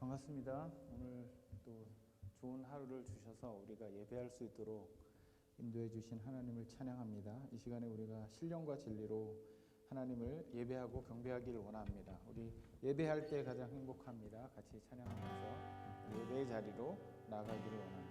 반갑습니다. 오늘 또 좋은 하루를 주셔서 우리가 예배할 수 있도록 인도해 주신 하나님을 찬양합니다. 이 시간에 우리가 신령과 진리로 하나님을 예배하고 경배하기를 원합니다. 우리 예배할 때 가장 행복합니다. 같이 찬양하면서 예배의 자리로 나가기를 원합니다.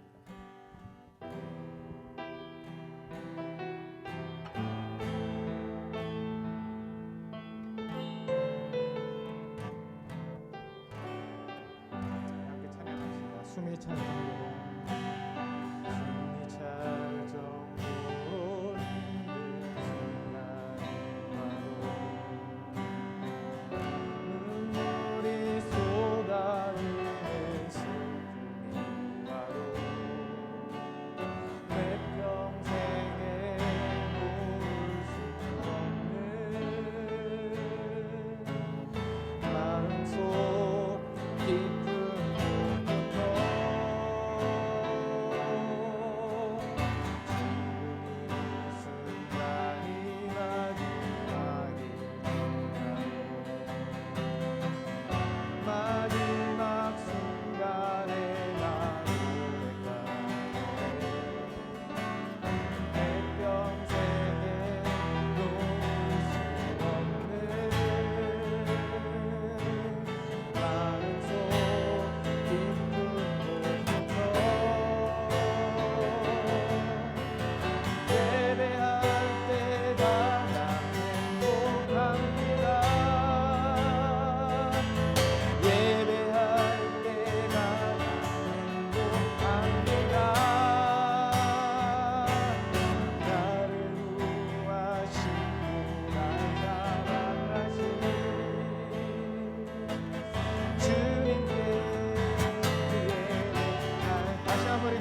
숨이 찰 정도로 숨이 찰 정도로 눈물이 쏟아지는 슬픔이 와도 내 평생에 놓을 수 없는 마음속 깊은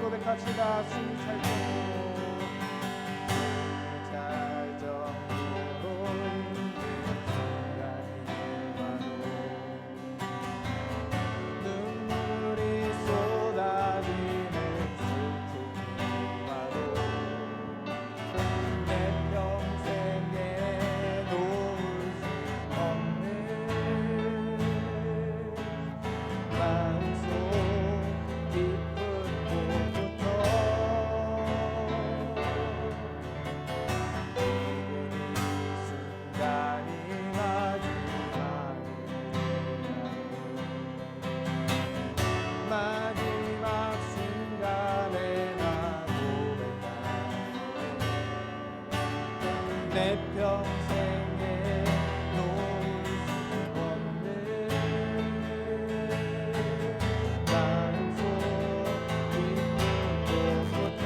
고백합시다. 숨이 찰 정도로 찰 정도로 순간이 와도 눈물이 쏟아지는 슬픔이 와도 내 평생에 놓을 수 없는 마음속 깊은 마지막 순간에 나 고백하네 내 평생에 놓을 수 없는 마음속 깊은 곳부터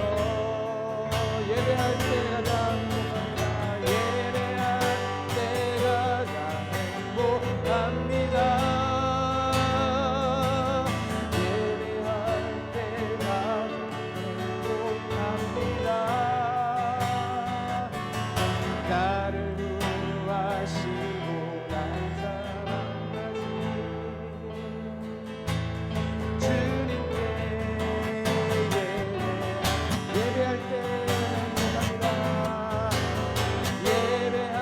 예배할 때 가장 행복합니다. 예배할 때 가장 행복합니다. 나를 구하시고 날 사랑하신 주님께 예배할 때 행복합니다. 예배할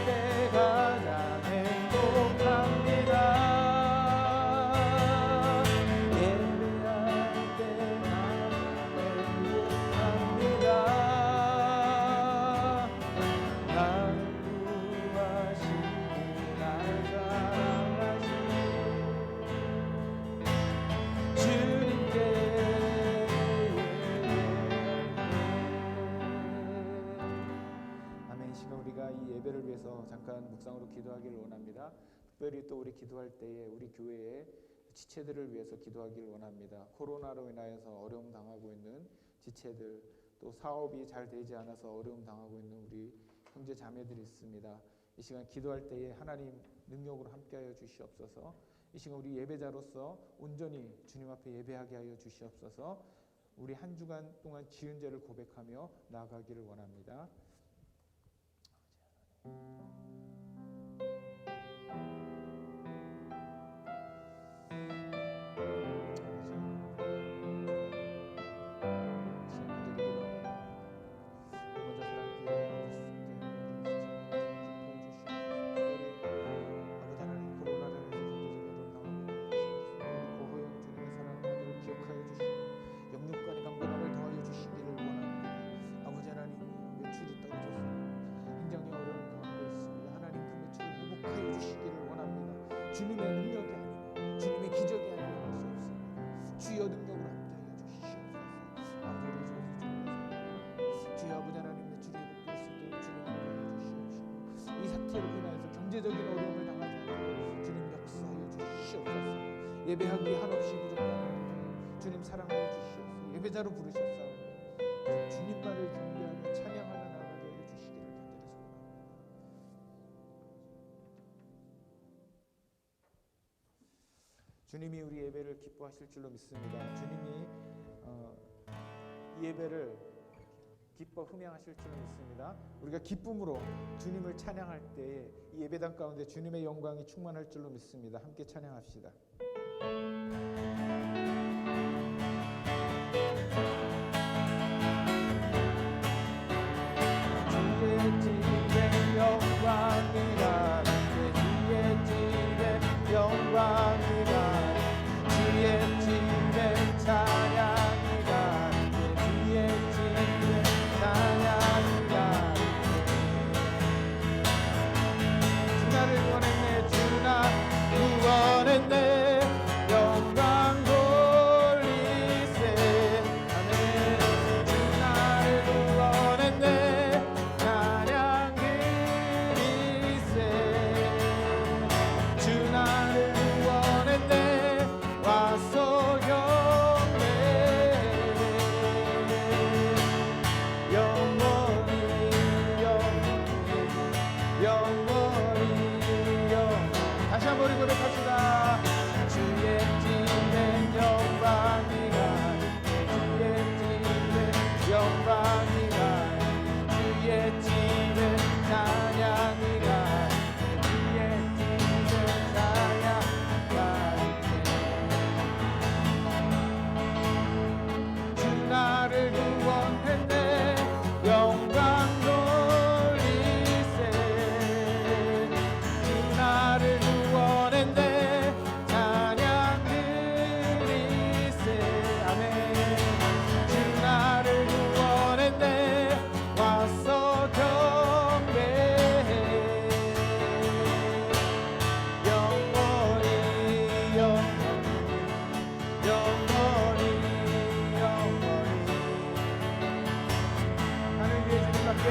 때 가장 행복합니다. 예배할 때 가장 행복합니다. 우리가 이 예배를 위해서 잠깐 묵상으로 기도하기를 원합니다. 특별히 또 우리 기도할 때에 우리 교회의 지체들을 위해서 기도하기를 원합니다. 코로나로 인하여서 어려움 당하고 있는 지체들, 또 사업이 잘 되지 않아서 어려움 당하고 있는 우리 형제 자매들이 있습니다. 이 시간 기도할 때에 하나님 능력으로 함께하여 주시옵소서. 이 시간 우리 예배자로서 온전히 주님 앞에 예배하게 하여 주시옵소서. 우리 한 주간 동안 지은 죄를 고백하며 나아가기를 원합니다. 주님의 능력이 아니고 주님의 기적이 아니고 할 수 없습니다. 주여 능력으로 함께하여 주시옵소서. 아버지 주여 아버지 하나님의 주님의 뵐 수 있도록 주님 함께하여 주시옵시고 이 사태로 인하여서 경제적인 어려움을 당하지 않도록 주님 역사하여 주시옵소서. 예배하기 한없이 부족한 주님 사랑하여 주시옵소서. 예배자로 부르셨사오니 주님만을 경배하며 찬양하며 나가게 해 주시기를 간절히 소원합니다. 주님이 우리 예배를 기뻐하실 줄로 믿습니다. 주님이 이 예배를 기뻐 흠양하실 줄로 믿습니다. 우리가 기쁨으로 주님을 찬양할 때에 이 예배당 가운데 주님의 영광이 충만할 줄로 믿습니다. 함께 찬양합시다. 주의 집에 영광이라 주의 집에 영광이라 주의 집에 찬양이라 주의 집에 찬양이라 주 나를 구원했네 주 나 구원했네 영광 돌리세 아멘 주 나를 구원했네 찬양 드리세 주 나를 구원했네 와서 경배 영원히 다시 한번 우리 고백합시다. 주의 집에 영광이라 주의 집에 영광이라 주의 집에 찬양이라 주의 집에 찬양이라 주 나를 구원했네 영광 돌리세 주 나를 구원했네 찬양 드리세 아멘 주 나를 구원했네 와서 경배해 영원히 하늘 위에 주님밖에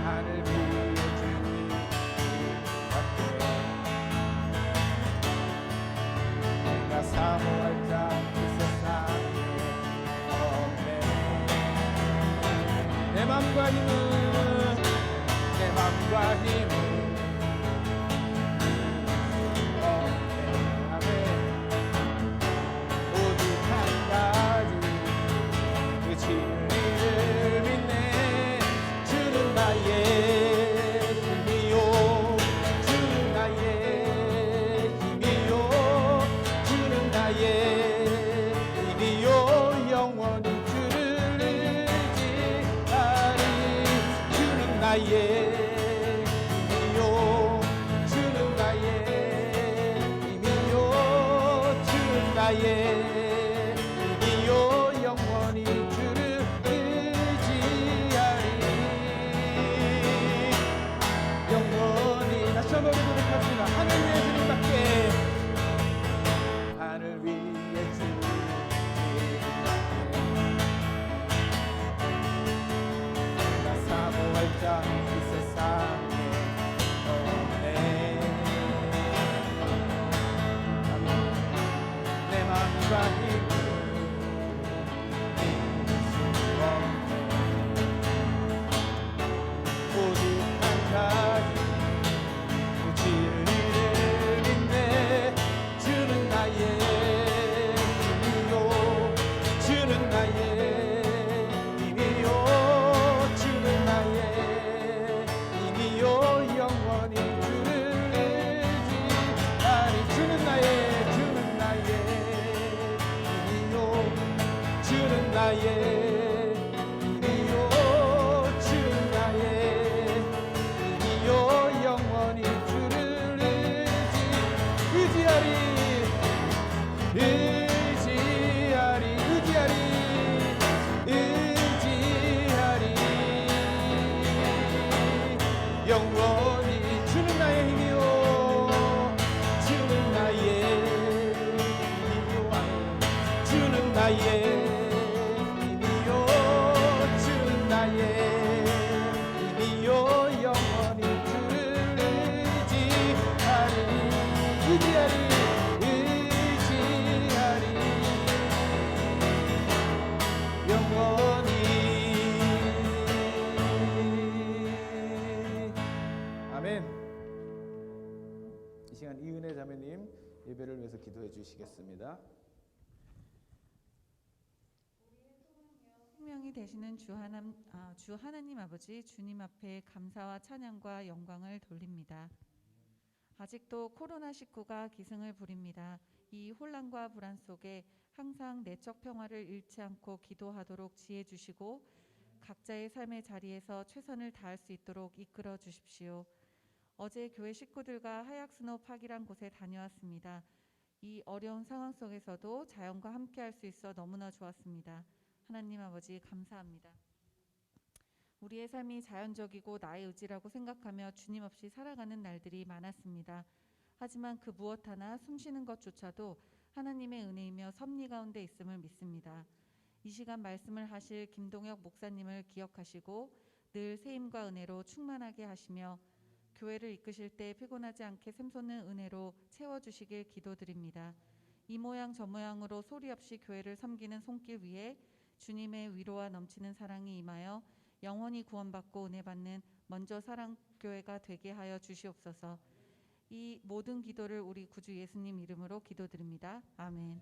하늘 위에 주님밖에 내가 사모할 자 이 세상에 없네 내 맘과 힘은 내 맘과 힘은 없네 아멘 오직 한 가지 그 진리를 믿네 주는 나의 힘이요 주는 나의 힘이요 주는 나의 힘이요 영원히 주를 의지하리 주는 나의 힘이요 주는 나의 힘이요 주는 나의 힘이요 영원히 주를 의지하리 영원히 다시 한번 고백합시다. 하늘 위에 주님밖에 하늘 위에 주님밖에 내가 사모할 자 이 세상에 없네 아멘 내 맘과 힘을 오직 한 가지 그 진리를 믿네 주는 나의 힘이요 주는 나의 힘이요 주는 나의 힘이요 영원히 주를 의지하리 주는 나의 힘이요 주는 나의 영원히 주를 의지하리 영원히 주는 나의 힘이요 주는 나의 힘이요 주 나의 힘이요 영원히 주를 의지하리 영원히. 아멘. 이 시간 이은혜 자매님 예배를 위해서 기도해 주시겠습니다. 생명이 되시는 주 하나님 아버지, 주님 앞에 감사와 찬양과 영광을 돌립니다. 아직도 코로나19가 기승을 부립니다. 이 혼란과 불안 속에 항상 내적 평화를 잃지 않고 기도하도록 지혜 주시고 각자의 삶의 자리에서 최선을 다할 수 있도록 이끌어 주십시오. 어제 교회 식구들과 하약스노파기란 곳에 다녀왔습니다. 이 어려운 상황 속에서도 자연과 함께할 수 있어 너무나 좋았습니다. 하나님 아버지 감사합니다. 우리의 삶이 자연적이고 나의 의지라고 생각하며 주님 없이 살아가는 날들이 많았습니다. 하지만 그 무엇 하나 숨쉬는 것조차도 하나님의 은혜이며 섭리 가운데 있음을 믿습니다. 이 시간 말씀을 하실 김동혁 목사님을 기억하시고 늘 세임과 은혜로 충만하게 하시며 교회를 이끄실 때 피곤하지 않게 샘솟는 은혜로 채워주시길 기도드립니다. 이 모양 저 모양으로 소리 없이 교회를 섬기는 손길 위에 주님의 위로와 넘치는 사랑이 임하여 영원히 구원받고 은혜받는 먼저 사랑교회가 되게 하여 주시옵소서. 이 모든 기도를 우리 구주 예수님 이름으로 기도드립니다. 아멘.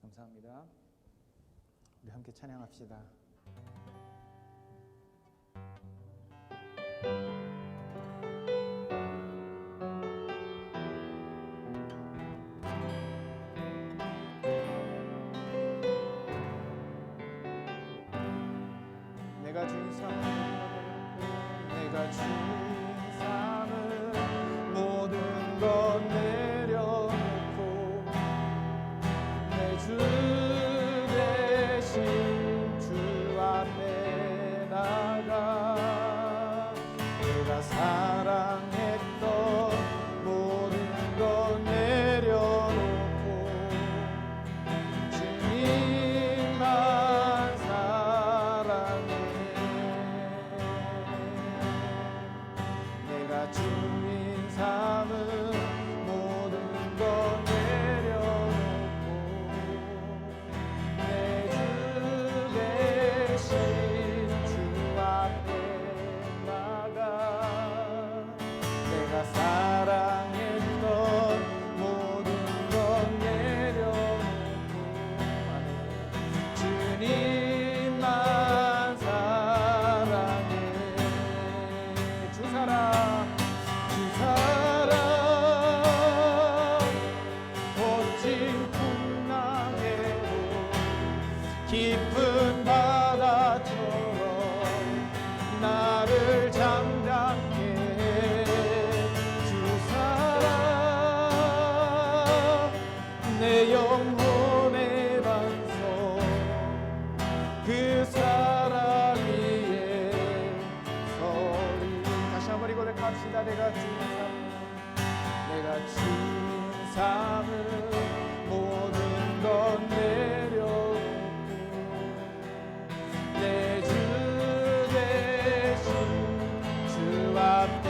감사합니다. 우리 함께 찬양합시다. 내가 주인 삶은 모든 것 내려놓고 내 주 대신 주 앞에 나가 내가 사랑했던 모든 것 내려놓고 주님만 사랑해 내가 주인 삼은 모든 것 내려놓고 내 주 대신 주 앞에 나가 내가 사랑했던 모든 것 내려놓고 주님만 사랑해 주 사랑 거친 풍랑에도 깊은 바다처럼 나를 잠잠케 해 주 사랑 내 영혼의 반석 그 사랑 위에 서리 다시 한번 이 고백합시다. 내가 주인 삼은 모든 것 내려놓고 내 주 대신 주 앞에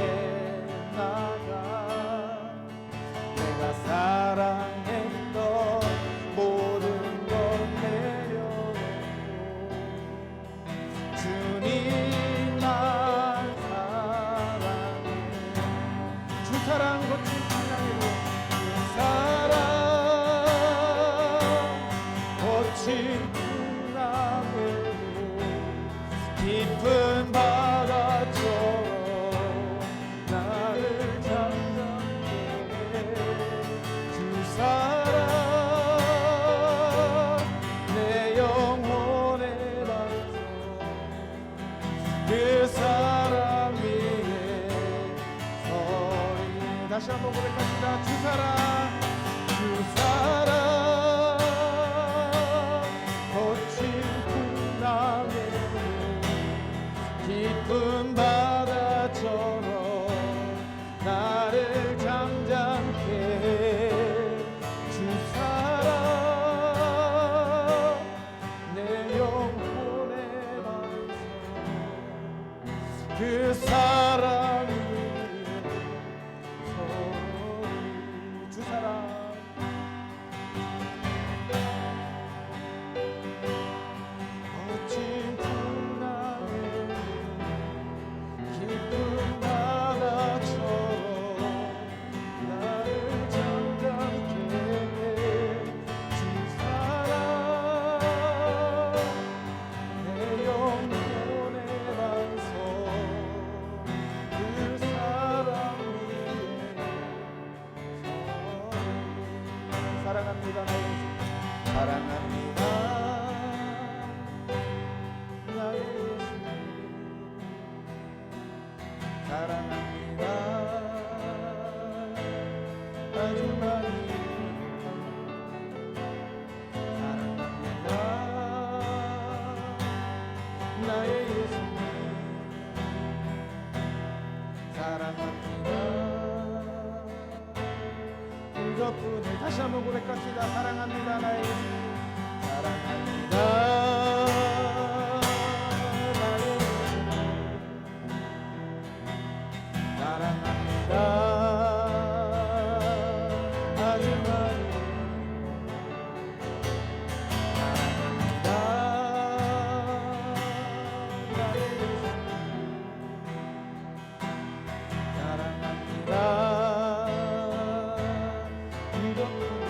나가 내가 사랑했던 모든 것 내려놓고 주님만 사랑해 다시 한번 고백합니다. 주 사랑, 주 사랑, 거친 풍랑에 깊은 바다처럼 나를 잠잠케 해. 주 사랑, 내 영혼의 반석, 그 사랑 위에 서리. 주 사랑, 거친 풍랑에 깊은 바다처럼 나를 잠잠케 해. 주 사랑, 내 영혼의 반석, 그 사랑 위에 서리. 사랑합니다. 나의 예수. 사랑합니다. 나의 예수님. 사랑합니다. 아주 많이 사랑합니다. 나의 예수님. 사랑합니다. 그 덕분에 다시 한번 고백합시다. 사랑합니다. 나의 예수님. 사랑합니다. 나의 예수님. 사랑합니다. 아주 많이 사랑합니다. 나의 예수님. 사랑합니다. 이 덕분에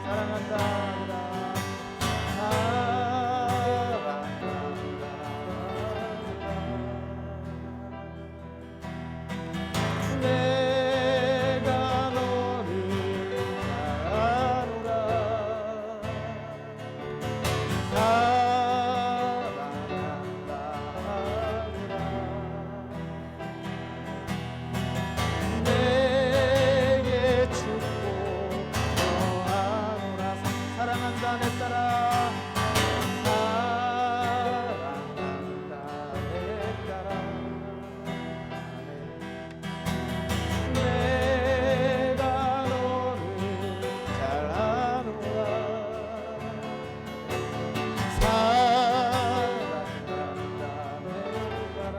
사랑한다. 내가 너를 사랑하노라. 내게 축복 더하노라. 사랑한다 내 딸아. 사랑한다 내 딸아. 내가 너를 잘하노라. 사랑한다 내 딸아.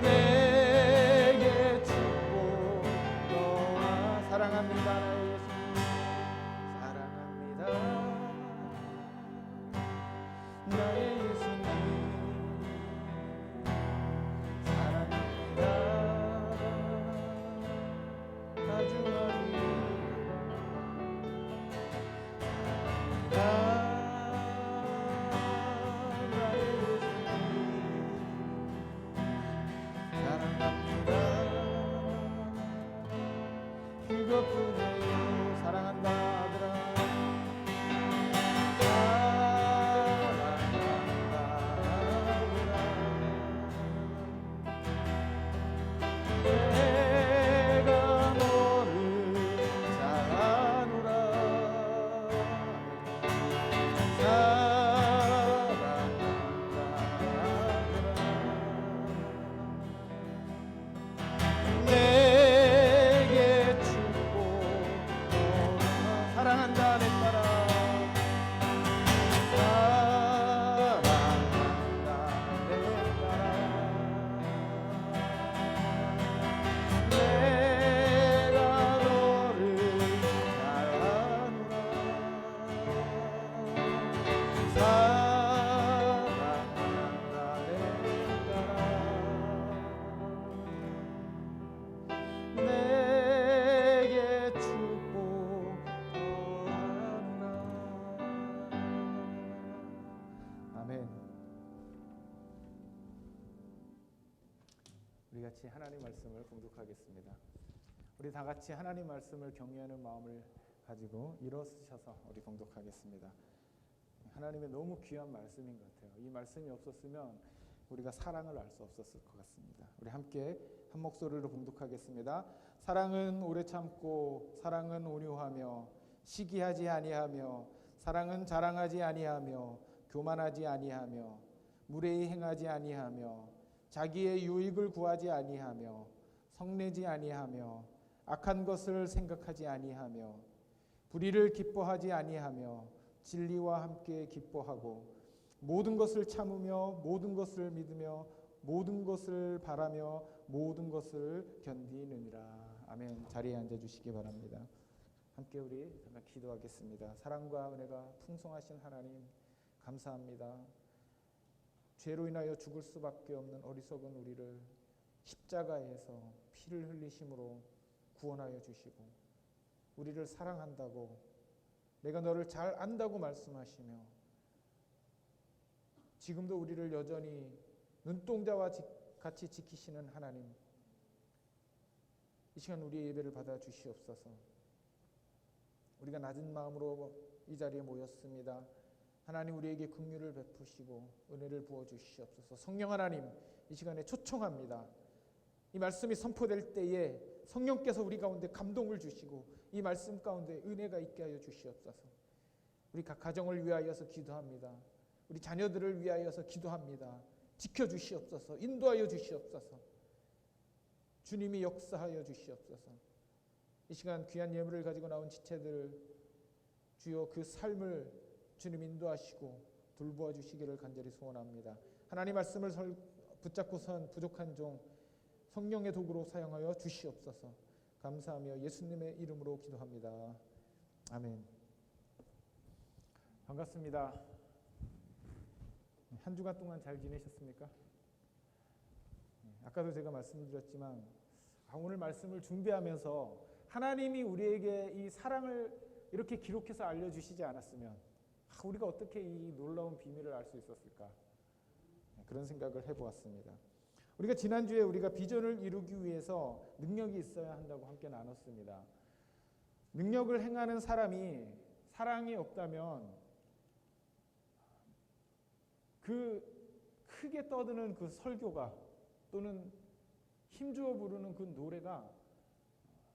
내게 축복 너와 사랑합니다. 나의 예수님. 사랑합니다. 나의 예수님. 사랑합니다. 아주 많이 사랑합니다. 나의 예수님. 사랑합니다. 그것뿐이에요. 사랑한다 아들아. 사랑한다 아들아. 내가 너를 사랑하노라. 사랑한다 아들아. 내게 축복 너와 사랑한다 내 딸아. 사랑한다 내 딸아. 내가 너를 사랑하노라. 사랑한다 내 딸아. 내게 축복 더하노라. 아멘. 우리 같이 하나님 말씀을 봉독하겠습니다. 우리 다 같이 하나님 말씀을 경외하는 마음을 가지고 일어서셔서 우리 봉독하겠습니다. 하나님의 너무 귀한 말씀인 것 같아요. 이 말씀이 없었으면 우리가 사랑을 알 수 없었을 것 같습니다. 우리 함께 한 목소리로 봉독하겠습니다. 사랑은 오래 참고 사랑은 온유하며 시기하지 아니하며 사랑은 자랑하지 아니하며 교만하지 아니하며 무례히 행하지 아니하며 자기의 유익을 구하지 아니하며 성내지 아니하며 악한 것을 생각하지 아니하며 불의를 기뻐하지 아니하며 진리와 함께 기뻐하고 모든 것을 참으며 모든 것을 믿으며 모든 것을 바라며 모든 것을 견디느니라. 아멘. 자리에 앉아주시기 바랍니다. 함께 우리 잠깐 기도하겠습니다. 사랑과 은혜가 풍성하신 하나님 감사합니다. 죄로 인하여 죽을 수밖에 없는 어리석은 우리를 십자가에서 피를 흘리심으로 구원하여 주시고 우리를 사랑한다고 내가 너를 잘 안다고 말씀하시며 지금도 우리를 여전히 눈동자와 같이 지키시는 하나님, 이 시간 우리의 예배를 받아 주시옵소서. 우리가 낮은 마음으로 이 자리에 모였습니다. 하나님 우리에게 긍휼을 베푸시고 은혜를 부어 주시옵소서. 성령 하나님, 이 시간에 초청합니다. 이 말씀이 선포될 때에 성령께서 우리 가운데 감동을 주시고 이 말씀 가운데 은혜가 있게 하여 주시옵소서. 우리 각 가정을 위하여서 기도합니다. 우리 자녀들을 위하여서 기도합니다. 지켜주시옵소서. 인도하여 주시옵소서. 주님이 역사하여 주시옵소서. 이 시간 귀한 예물을 가지고 나온 지체들 주여 그 삶을 주님 인도하시고 돌보아 주시기를 간절히 소원합니다. 하나님 말씀을 붙잡고선 부족한 종 성령의 도구로 사용하여 주시옵소서. 감사하며 예수님의 이름으로 기도합니다. 아멘. 반갑습니다. 한 주간 동안 잘 지내셨습니까? 아까도 제가 말씀드렸지만 오늘 말씀을 준비하면서 하나님이 우리에게 이 사랑을 이렇게 기록해서 알려주시지 않았으면 우리가 어떻게 이 놀라운 비밀을 알 수 있었을까? 그런 생각을 해보았습니다. 우리가 지난주에 우리가 비전을 이루기 위해서 능력이 있어야 한다고 함께 나눴습니다. 능력을 행하는 사람이 사랑이 없다면 그 크게 떠드는 그 설교가 또는 힘주어 부르는 그 노래가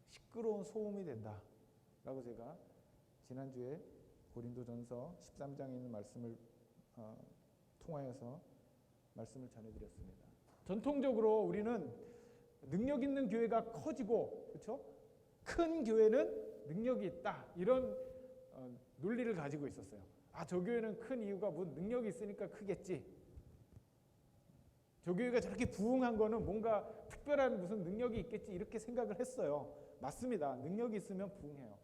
시끄러운 소음이 된다라고 제가 지난주에 고린도전서 13장에 있는 말씀을 통하여서 말씀을 전해드렸습니다. 전통적으로 우리는 능력 있는 교회가 커지고, 그렇죠? 큰 교회는 능력이 있다, 이런 논리를 가지고 있었어요. 저 교회는 큰 이유가 뭐 능력이 있으니까 크겠지. 저 교회가 저렇게 부흥한 거는 뭔가 특별한 무슨 능력이 있겠지, 이렇게 생각을 했어요. 맞습니다. 능력이 있으면 부흥해요.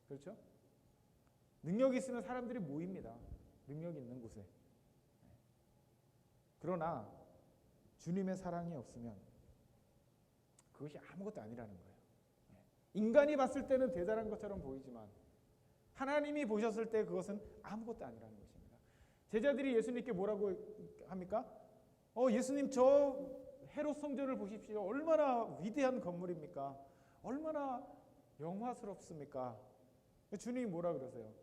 그렇죠? 능력이 있으면 사람들이 모입니다. 능력이 있는 곳에. 그러나 주님의 사랑이 없으면 그것이 아무것도 아니라는 거예요. 인간이 봤을 때는 대단한 것처럼 보이지만 하나님이 보셨을 때 그것은 아무것도 아니라는 것입니다. 제자들이 예수님께 뭐라고 합니까? 예수님, 저 헤롯 성전을 보십시오. 얼마나 위대한 건물입니까? 얼마나 영화스럽습니까? 주님이 뭐라 그러세요?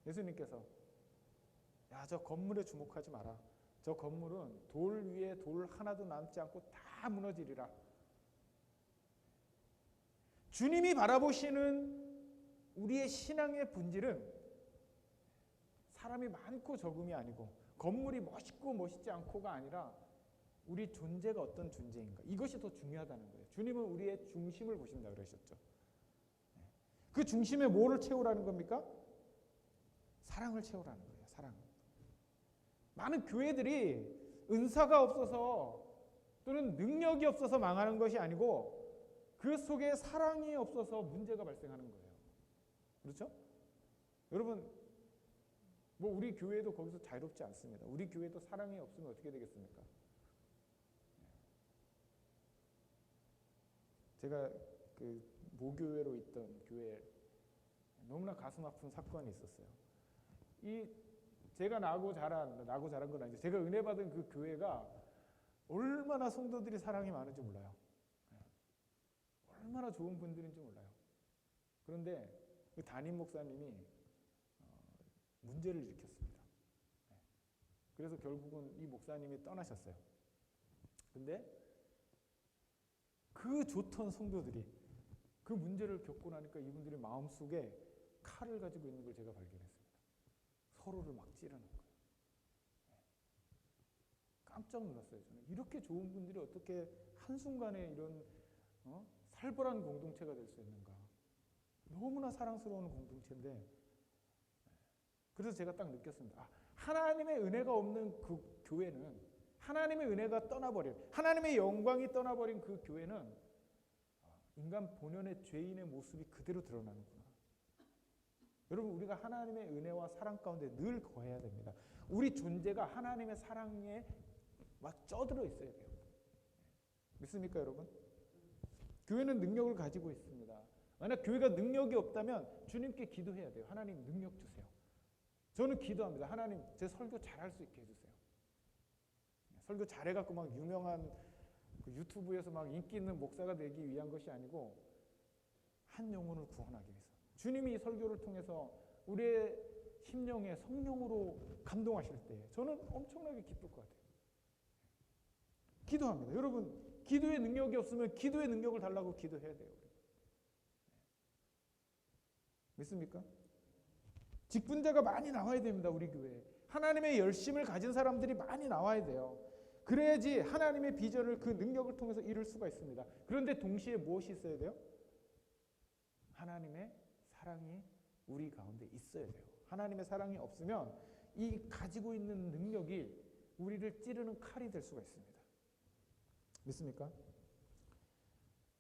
예수님께서 저 건물에 주목하지 마라. 저 건물은 돌 위에 돌 하나도 남지 않고 다 무너지리라. 주님이 바라보시는 우리의 신앙의 본질은 사람이 많고 적음이 아니고 건물이 멋있고 멋있지 않고가 아니라 우리 존재가 어떤 존재인가, 이것이 더 중요하다는 거예요. 주님은 우리의 중심을 보신다 그러셨죠. 그 중심에 뭐를 채우라는 겁니까? 사랑을 채우라는 거예요. 사랑. 많은 교회들이 은사가 없어서 또는 능력이 없어서 망하는 것이 아니고 그 속에 사랑이 없어서 문제가 발생하는 거예요. 그렇죠? 여러분, 뭐 우리 교회도 거기서 자유롭지 않습니다. 우리 교회도 사랑이 없으면 어떻게 되겠습니까? 제가 그 모교회로 있던 교회에 너무나 가슴 아픈 사건이 있었어요. 제가 나고 자란 건 아니죠. 제가 은혜 받은 그 교회가 얼마나 성도들이 사랑이 많은지 몰라요. 얼마나 좋은 분들인지 몰라요. 그런데 그 담임 목사님이 문제를 일으켰습니다. 그래서 결국은 이 목사님이 떠나셨어요. 근데 그 좋던 성도들이 그 문제를 겪고 나니까 이분들의 마음속에 칼을 가지고 있는 걸 제가 발견했습니다. 서로를 막 찌르는 거예요. 깜짝 놀랐어요. 저는 이렇게 좋은 분들이 어떻게 한순간에 이런 살벌한 공동체가 될 수 있는가. 너무나 사랑스러운 공동체인데, 그래서 제가 딱 느꼈습니다. 하나님의 은혜가 없는 그 교회는, 하나님의 은혜가 떠나버린, 하나님의 영광이 떠나버린 그 교회는 인간 본연의 죄인의 모습이 그대로 드러나는구나. 여러분, 우리가 하나님의 은혜와 사랑 가운데 늘 거해야 됩니다. 우리 존재가 하나님의 사랑에 막 쪄들어 있어야 돼요. 믿습니까, 여러분? 교회는 능력을 가지고 있습니다. 만약 교회가 능력이 없다면 주님께 기도해야 돼요. 하나님 능력 주세요. 저는 기도합니다. 하나님 제 설교 잘할 수 있게 해주세요. 설교 잘해갖고 막 유명한 그 유튜브에서 막 인기 있는 목사가 되기 위한 것이 아니고 한 영혼을 구원하기 위해서. 주님이 이 설교를 통해서 우리의 심령에 성령으로 감동하실 때 저는 엄청나게 기쁠 것 같아요. 기도합니다. 여러분, 기도의 능력이 없으면 기도의 능력을 달라고 기도해야 돼요. 믿습니까? 직분자가 많이 나와야 됩니다. 우리 교회에. 하나님의 열심을 가진 사람들이 많이 나와야 돼요. 그래야지 하나님의 비전을, 그 능력을 통해서 이룰 수가 있습니다. 그런데 동시에 무엇이 있어야 돼요? 하나님의 사랑이 우리 가운데 있어야 돼요. 하나님의 사랑이 없으면 이 가지고 있는 능력이 우리를 찌르는 칼이 될 수가 있습니다. 믿습니까?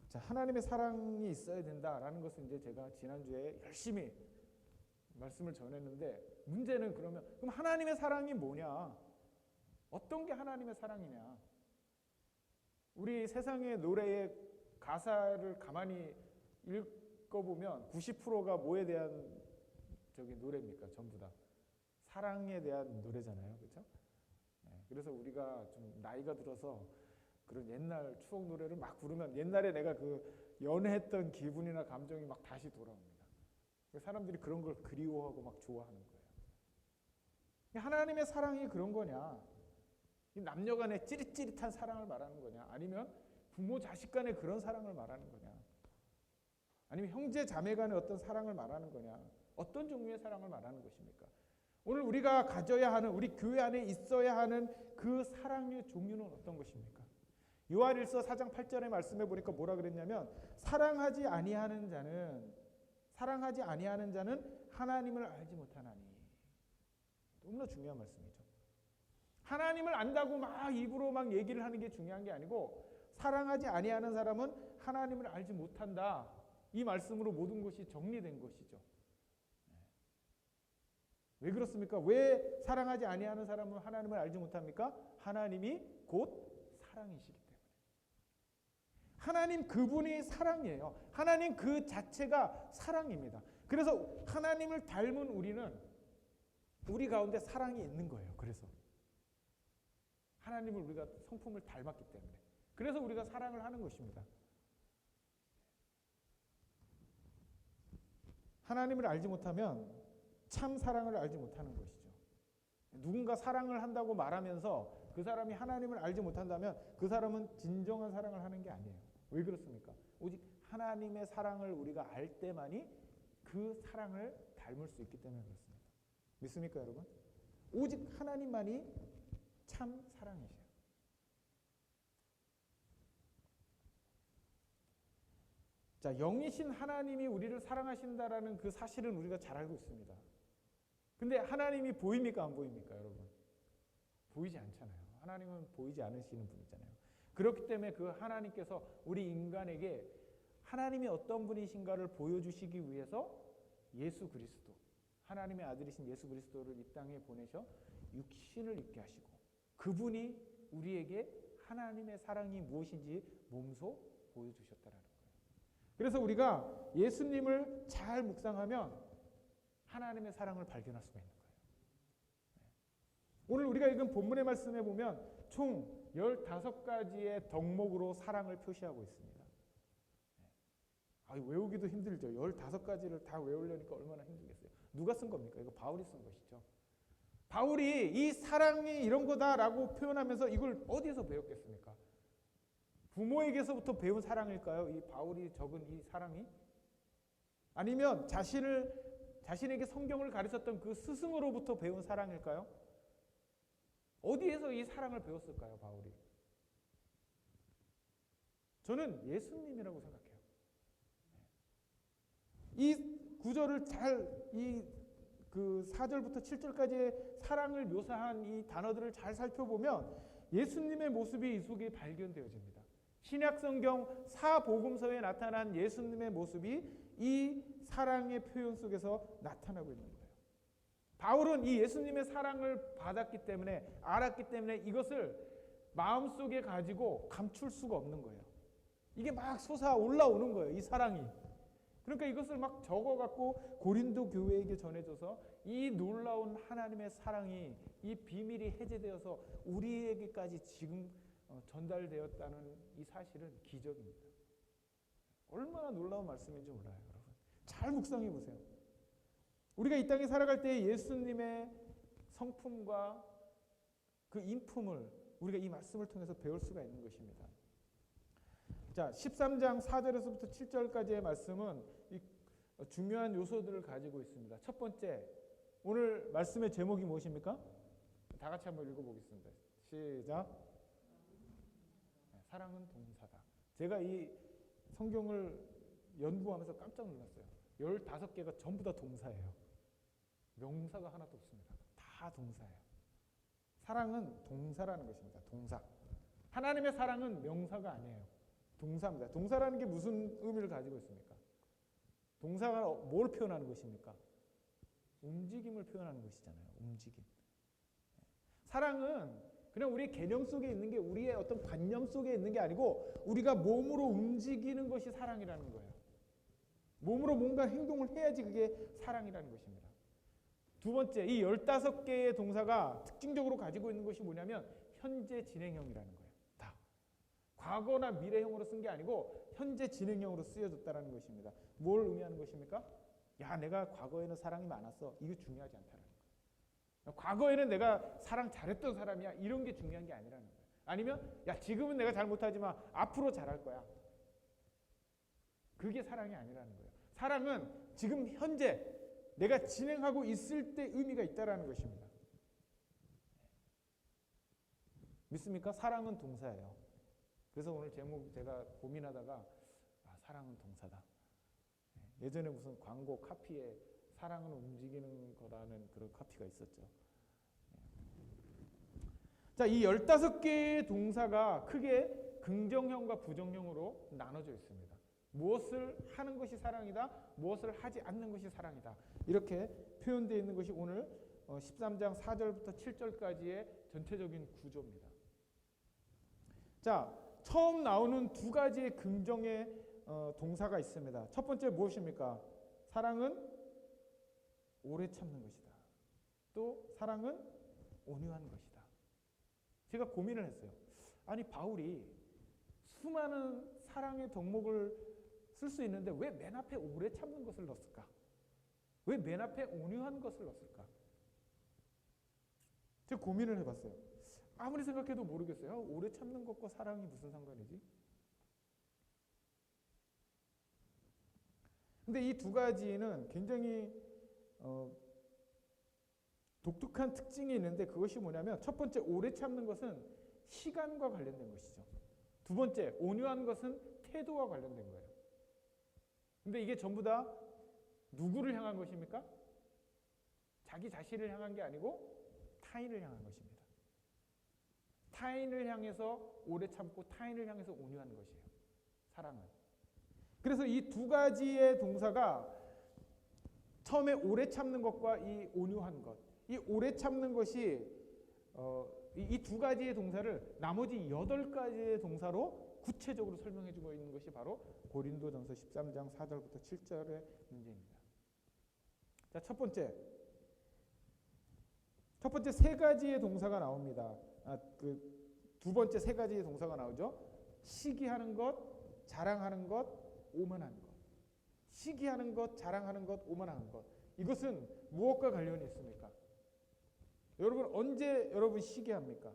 자, 하나님의 사랑이 있어야 된다라는 것은 이제 제가 지난주에 열심히 말씀을 전했는데, 문제는 그럼 하나님의 사랑이 뭐냐? 어떤 게 하나님의 사랑이냐? 우리 세상의 노래의 가사를 가만히 읽어보면 90%가 뭐에 대한 노래입니까? 전부 다 사랑에 대한 노래잖아요. 그렇죠? 그래서 우리가 좀 나이가 들어서 그런 옛날 추억 노래를 막 부르면 옛날에 내가 그 연애했던 기분이나 감정이 막 다시 돌아옵니다. 사람들이 그런 걸 그리워하고 막 좋아하는 거예요. 하나님의 사랑이 그런 거냐? 남녀 간의 찌릿찌릿한 사랑을 말하는 거냐? 아니면 부모 자식 간의 그런 사랑을 말하는 거냐? 아니면 형제 자매 간의 어떤 사랑을 말하는 거냐? 어떤 종류의 사랑을 말하는 것입니까? 오늘 우리가 가져야 하는, 우리 교회 안에 있어야 하는 그 사랑의 종류는 어떤 것입니까? 요한일서 4장 8절의 말씀에 보니까 뭐라 그랬냐면, 사랑하지 아니하는 자는 하나님을 알지 못하나니. 너무나 중요한 말씀이죠. 하나님을 안다고 막 입으로 막 얘기를 하는 게 중요한 게 아니고, 사랑하지 아니하는 사람은 하나님을 알지 못한다. 이 말씀으로 모든 것이 정리된 것이죠. 왜 그렇습니까? 왜 사랑하지 아니하는 사람은 하나님을 알지 못합니까? 하나님이 곧 사랑이시기 때문에. 하나님 그분이 사랑이에요. 하나님 그 자체가 사랑입니다. 그래서 하나님을 닮은 우리는 우리 가운데 사랑이 있는 거예요. 그래서 하나님을 우리가 성품을 닮았기 때문에. 그래서 우리가 사랑을 하는 것입니다. 하나님을 알지 못하면 참 사랑을 알지 못하는 것이죠. 누군가 사랑을 한다고 말하면서 그 사람이 하나님을 알지 못한다면 그 사람은 진정한 사랑을 하는 게 아니에요. 왜 그렇습니까? 오직 하나님의 사랑을 우리가 알 때만이 그 사랑을 닮을 수 있기 때문에 그렇습니다. 믿습니까, 여러분? 오직 하나님만이 참 사랑이세요. 자, 영이신 하나님이 우리를 사랑하신다라는 그 사실은 우리가 잘 알고 있습니다. 근데 하나님이 보입니까, 안 보입니까, 여러분? 보이지 않잖아요. 하나님은 보이지 않으시는 분이잖아요. 그렇기 때문에 그 하나님께서 우리 인간에게 하나님이 어떤 분이신가를 보여주시기 위해서 예수 그리스도, 하나님의 아들이신 예수 그리스도를 이 땅에 보내셔 육신을 입게 하시고, 그분이 우리에게 하나님의 사랑이 무엇인지 몸소 보여주셨다라는 거예요. 그래서 우리가 예수님을 잘 묵상하면 하나님의 사랑을 발견할 수가 있는 거예요. 오늘 우리가 읽은 본문의 말씀에 보면 총 15가지의 덕목으로 사랑을 표시하고 있습니다. 외우기도 힘들죠. 15가지를 다 외우려니까 얼마나 힘들겠어요. 누가 쓴 겁니까? 이거 바울이 쓴 것이죠. 바울이 이 사랑이 이런 거다라고 표현하면서 이걸 어디에서 배웠겠습니까? 부모에게서부터 배운 사랑일까요? 이 바울이 적은 이 사랑이? 아니면 자신에게 성경을 가르쳤던 그 스승으로부터 배운 사랑일까요? 어디에서 이 사랑을 배웠을까요, 바울이? 저는 예수님이라고 생각해요. 이 구절을 그 4절부터 7절까지의 사랑을 묘사한 이 단어들을 잘 살펴보면 예수님의 모습이 이 속에 발견되어집니다. 신약 성경 사복음서에 나타난 예수님의 모습이 이 사랑의 표현 속에서 나타나고 있는 거예요. 바울은 이 예수님의 사랑을 받았기 때문에, 알았기 때문에 이것을 마음속에 가지고 감출 수가 없는 거예요. 이게 막 솟아 올라오는 거예요, 이 사랑이. 그러니까 이것을 막 적어갖고 고린도 교회에게 전해줘서 이 놀라운 하나님의 사랑이, 이 비밀이 해제되어서 우리에게까지 지금 전달되었다는 이 사실은 기적입니다. 얼마나 놀라운 말씀인지 몰라요, 여러분. 잘 묵상해 보세요. 우리가 이 땅에 살아갈 때 예수님의 성품과 그 인품을 우리가 이 말씀을 통해서 배울 수가 있는 것입니다. 자, 13장 4절에서부터 7절까지의 말씀은 이 중요한 요소들을 가지고 있습니다. 첫 번째, 오늘 말씀의 제목이 무엇입니까? 다 같이 한번 읽어보겠습니다. 시작. 사랑은 동사다. 제가 이 성경을 연구하면서 깜짝 놀랐어요. 15개가 전부 다 동사예요. 명사가 하나도 없습니다. 다 동사예요. 사랑은 동사라는 것입니다. 동사. 하나님의 사랑은 명사가 아니에요. 동사입니다. 동사라는 게 무슨 의미를 가지고 있습니까? 동사가 뭘 표현하는 것입니까? 움직임을 표현하는 것이잖아요. 움직임. 사랑은 그냥 우리 개념 속에 있는 게, 우리의 어떤 관념 속에 있는 게 아니고 우리가 몸으로 움직이는 것이 사랑이라는 거예요. 몸으로 뭔가 행동을 해야지 그게 사랑이라는 것입니다. 두 번째, 이 15개의 동사가 특징적으로 가지고 있는 것이 뭐냐면 현재 진행형이라는 거예요. 다. 과거나 미래형으로 쓴 게 아니고 현재 진행형으로 쓰여졌다는 것입니다. 뭘 의미하는 것입니까? 야, 내가 과거에는 사랑이 많았어. 이게 중요하지 않다는 거예요. 과거에는 내가 사랑 잘했던 사람이야. 이런 게 중요한 게 아니라는 거예요. 아니면 야, 지금은 내가 잘 못하지만 앞으로 잘할 거야. 그게 사랑이 아니라는 거예요. 사랑은 지금 현재 내가 진행하고 있을 때 의미가 있다는 것입니다. 믿습니까? 사랑은 동사예요. 그래서 오늘 제목 제가 고민하다가 사랑은 동사다. 예전에 무슨 광고 카피에 사랑은 움직이는 거라는 그런 카피가 있었죠. 자, 이 15개의 동사가 크게 긍정형과 부정형으로 나눠져 있습니다. 무엇을 하는 것이 사랑이다, 무엇을 하지 않는 것이 사랑이다. 이렇게 표현되어 있는 것이 오늘 13장 4절부터 7절까지의 전체적인 구조입니다. 자, 처음 나오는 두 가지의 긍정의 동사가 있습니다. 첫 번째 무엇입니까? 사랑은 오래 참는 것이다. 또 사랑은 온유한 것이다. 제가 고민을 했어요. 아니, 바울이 수많은 사랑의 덕목을 쓸 수 있는데 왜 맨 앞에 오래 참는 것을 넣었을까? 왜 맨 앞에 온유한 것을 넣었을까? 제가 고민을 해봤어요. 아무리 생각해도 모르겠어요. 오래 참는 것과 사랑이 무슨 상관이지? 근데 이 두 가지는 굉장히 독특한 특징이 있는데, 그것이 뭐냐면 첫 번째, 오래 참는 것은 시간과 관련된 것이죠. 두 번째, 온유한 것은 태도와 관련된 거예요. 근데 이게 전부 다 누구를 향한 것입니까? 자기 자신을 향한 게 아니고 타인을 향한 것입니다. 타인을 향해서 오래 참고 타인을 향해서 온유한 것이에요. 사랑은. 그래서 이 두 가지의 동사가 처음에 오래 참는 것과 이 온유한 것, 이 오래 참는 것이 이 두 가지의 동사를 나머지 8가지의 동사로 구체적으로 설명해주고 있는 것이 바로 고린도전서 13장 4절부터 7절의 문제입니다. 자, 첫 번째 세 가지의 동사가 나옵니다. 두 번째 세 가지의 동사가 나오죠. 시기하는 것, 자랑하는 것, 오만하는 것. 시기하는 것, 자랑하는 것, 오만하는 것. 이것은 무엇과 관련이 있습니까? 여러분 언제 여러분 시기합니까?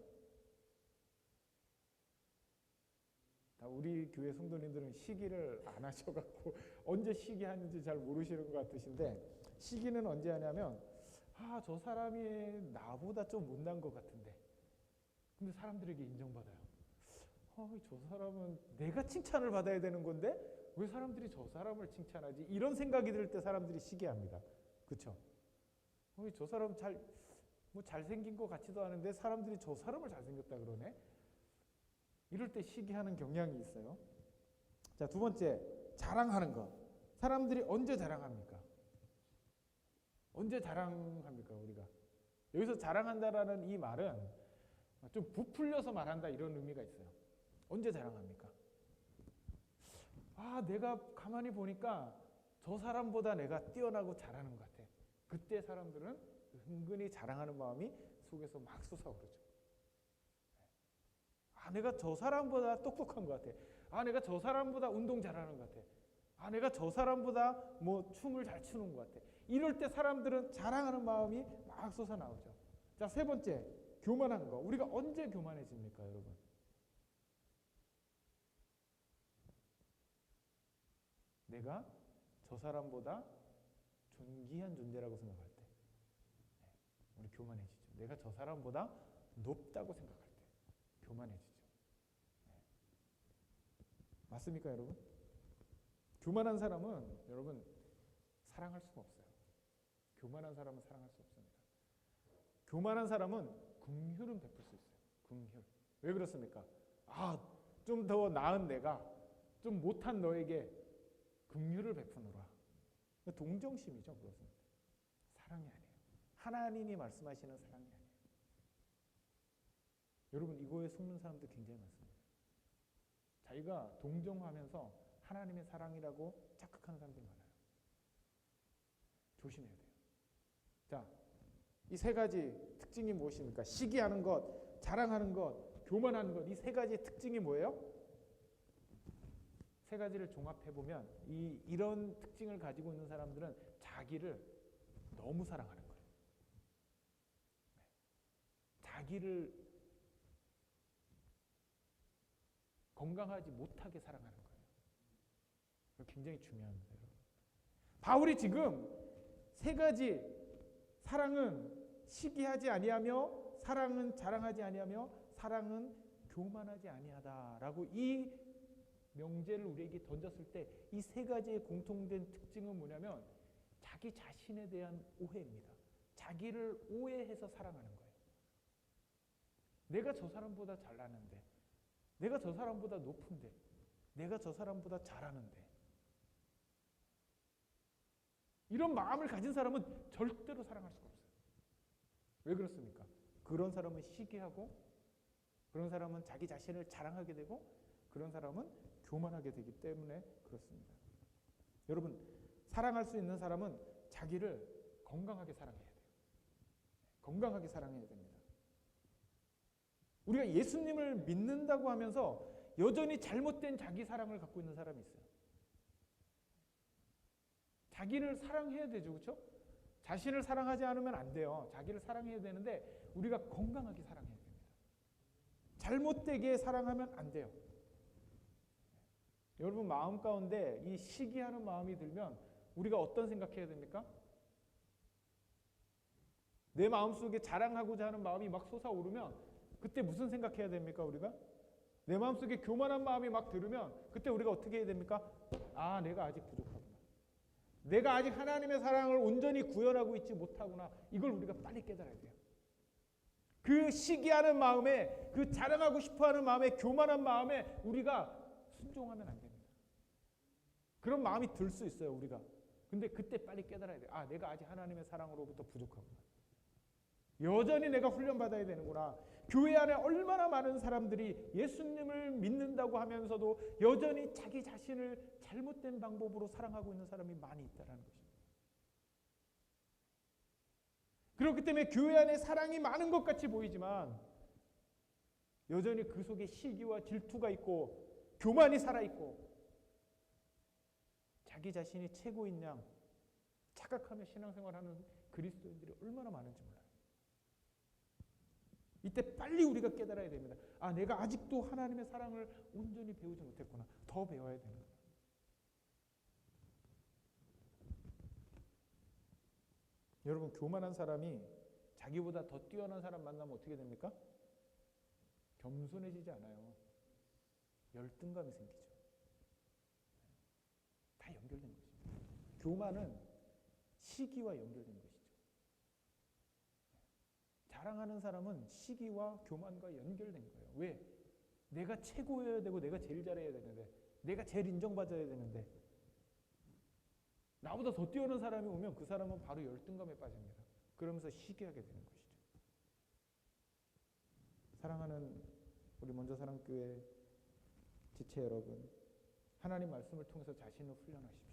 우리 교회 성도님들은 시기를 안 하셔갖고 언제 시기하는지 잘 모르시는 것 같으신데, 시기는 언제 하냐면 저 사람이 나보다 좀 못난 것 같은데 근데 사람들에게 인정받아요. 저 사람은 내가 칭찬을 받아야 되는 건데 왜 사람들이 저 사람을 칭찬하지? 이런 생각이 들 때 사람들이 시기합니다. 그렇죠? 저 사람 잘생긴 것 같지도 않은데 사람들이 저 사람을 잘생겼다 그러네? 이럴 때 시기하는 경향이 있어요. 자, 두 번째, 자랑하는 것. 사람들이 언제 자랑합니까? 언제 자랑합니까, 우리가? 여기서 자랑한다라는 이 말은 좀 부풀려서 말한다 이런 의미가 있어요. 언제 자랑합니까? 내가 가만히 보니까 저 사람보다 내가 뛰어나고 잘하는 것 같아. 그때 사람들은 은근히 자랑하는 마음이 속에서 막 솟아오르죠. 내가 저 사람보다 똑똑한 것 같아. 내가 저 사람보다 운동 잘하는 것 같아. 내가 저 사람보다 춤을 잘 추는 것 같아. 이럴 때 사람들은 자랑하는 마음이 막 솟아나오죠. 자, 세 번째, 교만한 거. 우리가 언제 교만해집니까, 여러분? 내가 저 사람보다 존귀한 존재라고 생각할 때 우리 교만해지죠. 내가 저 사람보다 높다고 생각할 때 교만해지죠. 맞습니까, 여러분? 교만한 사람은 여러분 사랑할 수가 없어요. 교만한 사람은 사랑할 수 없습니다. 교만한 사람은 긍휼은 베풀 수 있어요. 긍휼. 왜 그렇습니까? 좀 더 나은 내가 좀 못한 너에게 긍휼을 베푸노라. 동정심이죠, 그것은. 사랑이 아니에요. 하나님이 말씀하시는 사랑이 아니에요. 여러분, 이거에 속는 사람들 굉장히 많습니다. 자기가 동정하면서 하나님의 사랑이라고 착각하는 사람들이 많아요. 조심해야 돼요. 자, 이 세 가지 특징이 무엇입니까? 시기하는 것, 자랑하는 것, 교만하는 것, 이 세 가지의 특징이 뭐예요? 세 가지를 종합해보면 이런 특징을 가지고 있는 사람들은 자기를 너무 사랑하는 거예요. 자기를 건강하지 못하게 사랑하는 거예요. 굉장히 중요합니다, 여러분. 바울이 지금 세 가지, 사랑은 시기하지 아니하며, 사랑은 자랑하지 아니하며, 사랑은 교만하지 아니하다라고 이 명제를 우리에게 던졌을 때 이 세 가지의 공통된 특징은 뭐냐면 자기 자신에 대한 오해입니다. 자기를 오해해서 사랑하는 거예요. 내가 저 사람보다 잘나는데, 내가 저 사람보다 높은데, 내가 저 사람보다 잘하는데, 이런 마음을 가진 사람은 절대로 사랑할 수가 없어요. 왜 그렇습니까? 그런 사람은 시기하고, 그런 사람은 자기 자신을 자랑하게 되고, 그런 사람은 교만하게 되기 때문에 그렇습니다. 여러분, 사랑할 수 있는 사람은 자기를 건강하게 사랑해야 돼요. 건강하게 사랑해야 됩니다. 우리가 예수님을 믿는다고 하면서 여전히 잘못된 자기 사랑을 갖고 있는 사람이 있어요. 자기를 사랑해야 되죠, 그렇죠? 자신을 사랑하지 않으면 안 돼요. 자기를 사랑해야 되는데 우리가 건강하게 사랑해야 됩니다. 잘못되게 사랑하면 안 돼요. 여러분, 마음 가운데 이 시기하는 마음이 들면 우리가 어떤 생각해야 됩니까? 내 마음속에 자랑하고자 하는 마음이 막 솟아오르면 그때 무슨 생각해야 됩니까, 우리가? 내 마음속에 교만한 마음이 막 들으면 그때 우리가 어떻게 해야 됩니까? 내가 아직 부족하구나. 내가 아직 하나님의 사랑을 온전히 구현하고 있지 못하구나. 이걸 우리가 빨리 깨달아야 돼요. 그 시기하는 마음에, 그 자랑하고 싶어하는 마음에, 교만한 마음에 우리가 순종하면 안 됩니다. 그런 마음이 들 수 있어요, 우리가. 근데 그때 빨리 깨달아야 돼요. 내가 아직 하나님의 사랑으로부터 부족하구나. 여전히 내가 훈련받아야 되는구나. 교회 안에 얼마나 많은 사람들이 예수님을 믿는다고 하면서도 여전히 자기 자신을 잘못된 방법으로 사랑하고 있는 사람이 많이 있다는 것입니다. 그렇기 때문에 교회 안에 사랑이 많은 것 같이 보이지만 여전히 그 속에 시기와 질투가 있고 교만이 살아있고 자기 자신이 최고인 양 착각하며 신앙생활하는 그리스도인들이 얼마나 많은지 몰라요. 이때 빨리 우리가 깨달아야 됩니다. 아, 내가 아직도 하나님의 사랑을 온전히 배우지 못했구나. 더 배워야 되는구나. 여러분, 교만한 사람이 자기보다 더 뛰어난 사람 만나면 어떻게 됩니까? 겸손해지지 않아요. 열등감이 생기죠. 다 연결된 것입니다. 교만은 시기와 연결된 것이죠. 자랑하는 사람은 시기와 교만과 연결된 거예요. 왜? 내가 최고여야 되고 내가 제일 잘해야 되는데, 내가 제일 인정받아야 되는데, 나보다 더 뛰어난 사람이 오면 그 사람은 바로 열등감에 빠집니다. 그러면서 시기하게 되는 것이죠. 사랑하는 우리 먼저 사랑교회 지체 여러분, 하나님 말씀을 통해서 자신을 훈련하십시오.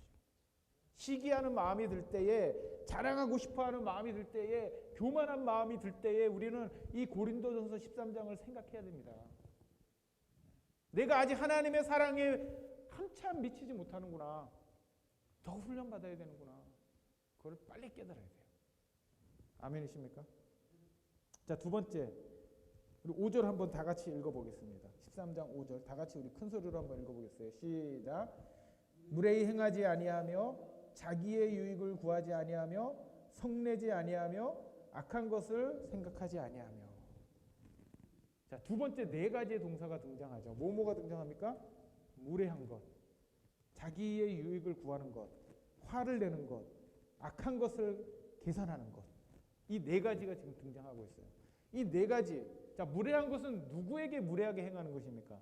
시기하는 마음이 들 때에, 자랑하고 싶어하는 마음이 들 때에, 교만한 마음이 들 때에 우리는 이 고린도전서 13장을 생각해야 됩니다. 내가 아직 하나님의 사랑에 한참 미치지 못하는구나. 더 훈련받아야 되는구나. 그걸 빨리 깨달아야 돼요. 아멘이십니까? 자, 두 번째, 우리 5절 한번 다 같이 읽어보겠습니다. 13장 5절 다 같이 우리 큰 소리로 한번 읽어보겠어요. 시작. 무례히 행하지 아니하며 자기의 유익을 구하지 아니하며 성내지 아니하며 악한 것을 생각하지 아니하며. 자, 두 번째 네 가지의 동사가 등장하죠. 뭐가 등장합니까? 무례한 것, 자기의 유익을 구하는 것, 화를 내는 것, 악한 것을 계산하는 것. 이 네 가지가 지금 등장하고 있어요. 이 네 가지. 자, 무례한 것은 누구에게 무례하게 행하는 것입니까?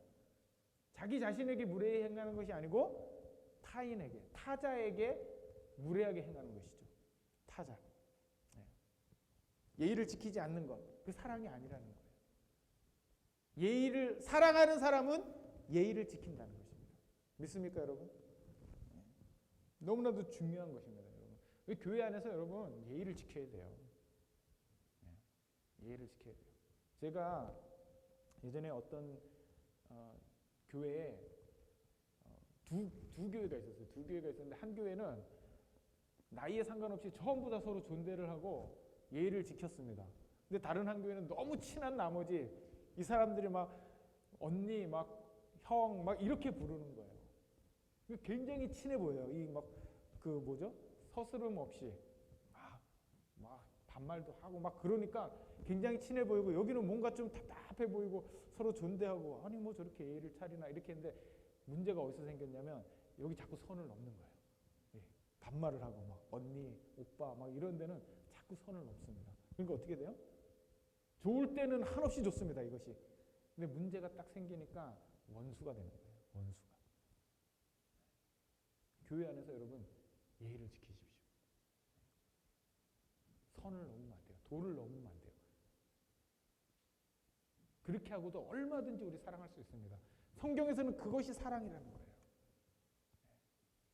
자기 자신에게 무례히 행하는 것이 아니고 타인에게, 타자에게 무례하게 행하는 것이죠. 타자. 네. 예의를 지키지 않는 것, 그 사랑이 아니라는 거예요. 예의를 사랑하는 사람은 예의를 지킨다는 것입니다. 믿습니까, 여러분? 네. 너무나도 중요한 것입니다, 여러분. 교회 안에서 여러분 예의를 지켜야 돼요. 네. 예의를 지켜야 돼요. 제가 예전에 어떤 교회에 두 교회가 있었어요. 두 교회가 있었는데 한 교회는 나이에 상관없이 전부 다 서로 존대를 하고 예의를 지켰습니다. 근데 다른 한 교회는 너무 친한 나머지 이 사람들이 막 언니, 막 형, 막 이렇게 부르는 거예요. 굉장히 친해 보여요. 이 막 그 뭐죠? 서스름 없이 막 반말도 하고 막 그러니까 굉장히 친해 보이고, 여기는 뭔가 좀 답답해 보이고 서로 존대하고, 아니 뭐 저렇게 예의를 차리나 이렇게 했는데, 문제가 어디서 생겼냐면 여기 자꾸 선을 넘는 거예요. 예, 반말을 하고 막 언니, 오빠 막 이런 데는 자꾸 선을 넘습니다. 그러니까 어떻게 돼요? 좋을 때는 한없이 좋습니다, 이것이. 근데 문제가 딱 생기니까 원수가 되는 거예요. 원수가. 교회 안에서 여러분 예의를 지키십시오. 선을 넘으면 안 돼요. 도를 넘으면 안 돼요. 그렇게 하고도 얼마든지 우리 사랑할 수 있습니다. 성경에서는 그것이 사랑이라는 거예요.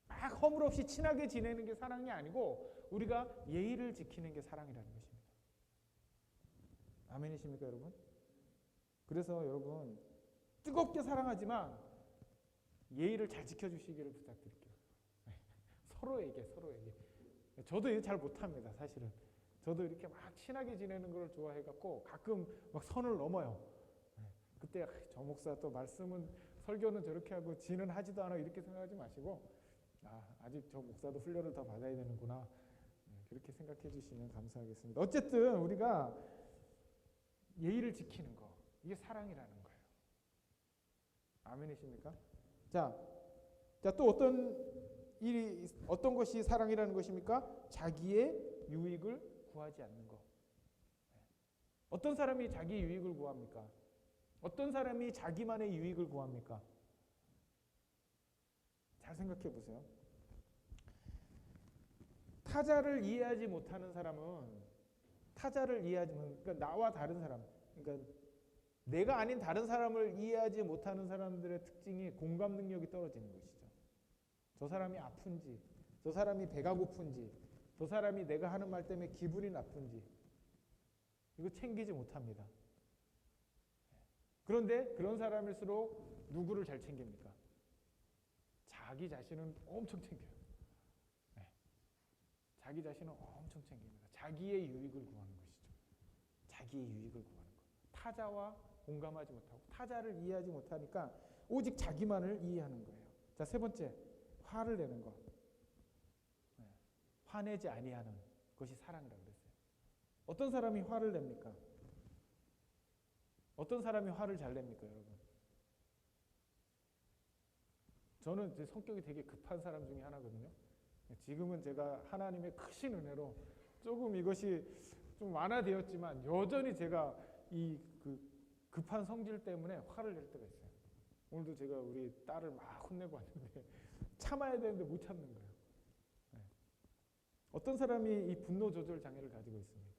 막 허물없이 친하게 지내는 게 사랑이 아니고 우리가 예의를 지키는 게 사랑이라는 것입니다. 아멘이십니까, 여러분? 그래서 여러분 뜨겁게 사랑하지만 예의를 잘 지켜주시기를 부탁드릴게요. 서로에게. 저도 이거 잘 못합니다, 사실은. 저도 이렇게 막 친하게 지내는 걸 좋아해갖고 가끔 막 선을 넘어요. 그때 저 목사 또 말씀은, 설교는 저렇게 하고 지는 하지도 않아 이렇게 생각하지 마시고, 아직 저 목사도 훈련을 더 받아야 되는구나, 그렇게 생각해 주시면 감사하겠습니다. 어쨌든 우리가 예의를 지키는 거, 이게 사랑이라는 거예요. 아멘이십니까? 자, 또 어떤 것이 사랑이라는 것입니까? 자기의 유익을 구하지 않는 것. 어떤 사람이 자기 유익을 구합니까? 어떤 사람이 자기만의 유익을 구합니까? 잘 생각해 보세요. 타자를 이해하지 못하는 사람은, 그러니까 나와 다른 사람, 그러니까 내가 아닌 다른 사람을 이해하지 못하는 사람들의 특징이 공감 능력이 떨어지는 것이죠. 저 사람이 아픈지, 저 사람이 배가 고픈지, 저 사람이 내가 하는 말 때문에 기분이 나쁜지, 이거 챙기지 못합니다. 그런데 그런 사람일수록 누구를 잘 챙깁니까? 자기 자신은 엄청 챙겨요. 자기 자신은 엄청 챙깁니다. 자기의 유익을 구하는 것이죠. 자기의 유익을 구하는 것. 타자와 공감하지 못하고 타자를 이해하지 못하니까 오직 자기만을 이해하는 거예요. 자, 세 번째, 화를 내는 것. 네. 화내지 아니하는 것이 사랑이라고 그랬어요. 어떤 사람이 화를 냅니까? 어떤 사람이 화를 잘 냅니까, 여러분? 저는 제 성격이 되게 급한 사람 중에 하나거든요. 지금은 제가 하나님의 크신 은혜로 조금 이것이 좀 완화되었지만 여전히 제가 이 급한 성질 때문에 화를 낼 때가 있어요. 오늘도 제가 우리 딸을 막 혼내고 왔는데 참아야 되는데 못 참는 거예요. 네. 어떤 사람이 이 분노 조절 장애를 가지고 있습니까?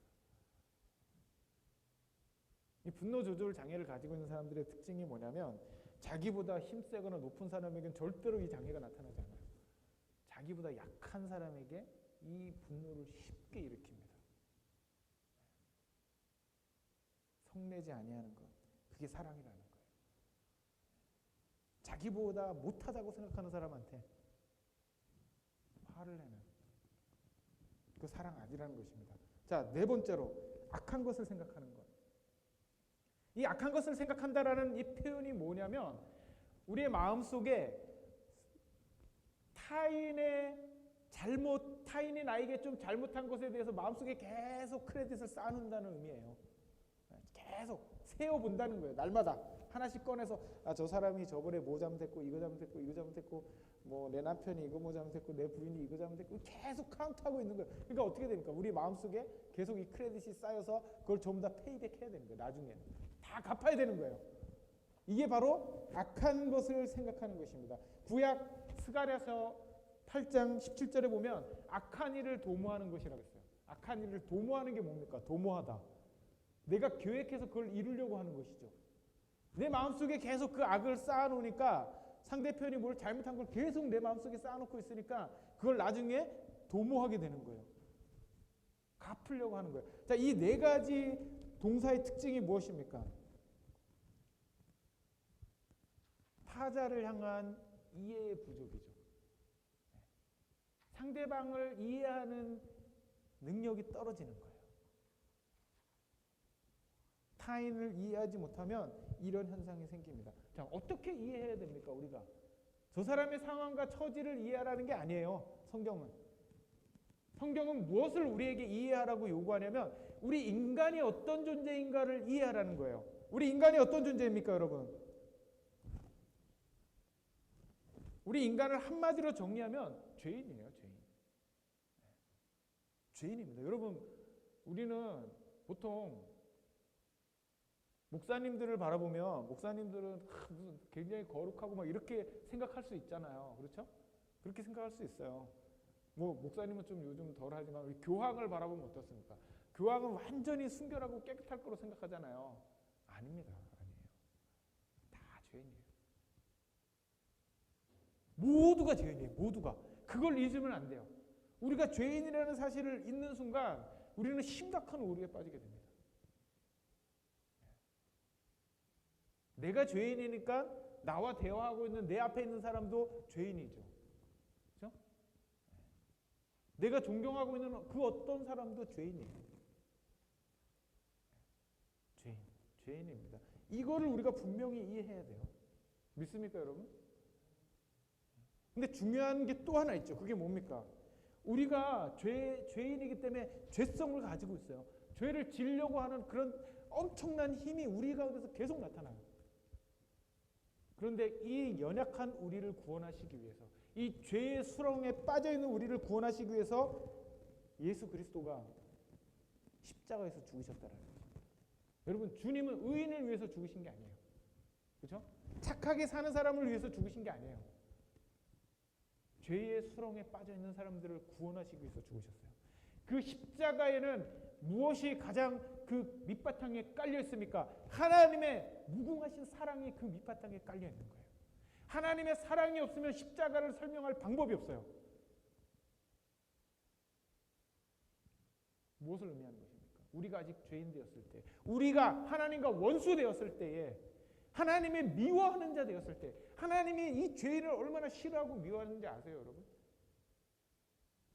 이 분노 조절 장애를 가지고 있는 사람들의 특징이 뭐냐면 자기보다 힘세거나 높은 사람에게는 절대로 이 장애가 나타나지 않아요. 자기보다 약한 사람에게 이 분노를 쉽게 일으킵니다. 성내지 아니하는 것, 그게 사랑이라는 거예요. 자기보다 못하다고 생각하는 사람한테 화를 내는 그 사랑 아니라는 것입니다. 자, 네 번째로 악한 것을 생각하는 것. 이 악한 것을 생각한다라는 이 표현이 뭐냐면 우리의 마음속에 타인이 나에게 좀 잘못한 것에 대해서 마음속에 계속 크레딧을 쌓아놓는다는 의미예요. 계속 세어본다는 거예요. 날마다 하나씩 꺼내서 저 사람이 저번에 뭐 잘못했고 이거 잘못했고 이거 잘못했고 뭐 내 남편이 이거 뭐 잘못했고 내 부인이 이거 잘못했고 계속 카운트하고 있는 거예요. 그러니까 어떻게 됩니까? 우리 마음속에 계속 이 크레딧이 쌓여서 그걸 전부 다 페이백 해야 되는 거예요. 나중에는 다 갚아야 되는 거예요. 이게 바로 악한 것을 생각하는 것입니다. 구약 스가랴서 8장 17절에 보면 악한 일을 도모하는 것이라고 했어요. 악한 일을 도모하는 게 뭡니까? 도모하다. 내가 계획해서 그걸 이루려고 하는 것이죠. 내 마음속에 계속 그 악을 쌓아놓으니까 상대편이 뭘 잘못한 걸 계속 내 마음속에 쌓아놓고 있으니까 그걸 나중에 도모하게 되는 거예요. 갚으려고 하는 거예요. 자, 이 네 가지 동사의 특징이 무엇입니까? 타자를 향한 이해의 부족이죠. 상대방을 이해하는 능력이 떨어지는 거예요. 타인을 이해하지 못하면 이런 현상이 생깁니다. 자, 어떻게 이해해야 됩니까, 우리가? 저 사람의 상황과 처지를 이해하라는 게 아니에요, 성경은. 성경은 무엇을 우리에게 이해하라고 요구하냐면 우리 인간이 어떤 존재인가를 이해하라는 거예요. 우리 인간이 어떤 존재입니까, 여러분? 우리 인간을 한마디로 정리하면 죄인이에요, 죄인. 죄인입니다. 여러분, 우리는 보통 목사님들을 바라보면 목사님들은 무슨 굉장히 거룩하고 막 이렇게 생각할 수 있잖아요. 그렇죠? 그렇게 생각할 수 있어요. 뭐 목사님은 좀 요즘 덜하지만 우리 교황을 바라보면 어떻습니까? 교황은 완전히 순결하고 깨끗할 거로 생각하잖아요. 아닙니다. 아니에요. 다 죄인이에요. 모두가 죄인이에요. 모두가. 그걸 잊으면 안 돼요. 우리가 죄인이라는 사실을 잊는 순간 우리는 심각한 오류에 빠지게 됩니다. 내가 죄인이니까 나와 대화하고 있는 내 앞에 있는 사람도 죄인이죠. 그렇죠? 내가 존경하고 있는 그 어떤 사람도 죄인이에요. 죄인입니다. 이거를 우리가 분명히 이해해야 돼요. 믿습니까, 여러분? 근데 중요한 게 또 하나 있죠. 그게 뭡니까? 우리가 죄인이기 때문에 죄성을 가지고 있어요. 죄를 지으려고 하는 그런 엄청난 힘이 우리 가운데서 계속 나타나요. 그런데 이 연약한 우리를 구원하시기 위해서, 이 죄의 수렁에 빠져있는 우리를 구원하시기 위해서 예수 그리스도가 십자가에서 죽으셨다는 거죠. 여러분, 주님은 의인을 위해서 죽으신 게 아니에요. 그렇죠? 착하게 사는 사람을 위해서 죽으신 게 아니에요. 죄의 수렁에 빠져있는 사람들을 구원하시기 위해서 죽으셨어요. 그 십자가에는 무엇이 가장 그 밑바탕에 깔려 있습니까? 하나님의 무궁하신 사랑이 그 밑바탕에 깔려 있는 거예요. 하나님의 사랑이 없으면 십자가를 설명할 방법이 없어요. 무엇을 의미하는 것입니까? 우리가 아직 죄인 되었을 때, 우리가 하나님과 원수 되었을 때에, 하나님의 미워하는 자 되었을 때, 하나님이 이 죄인을 얼마나 싫어하고 미워하는지 아세요, 여러분?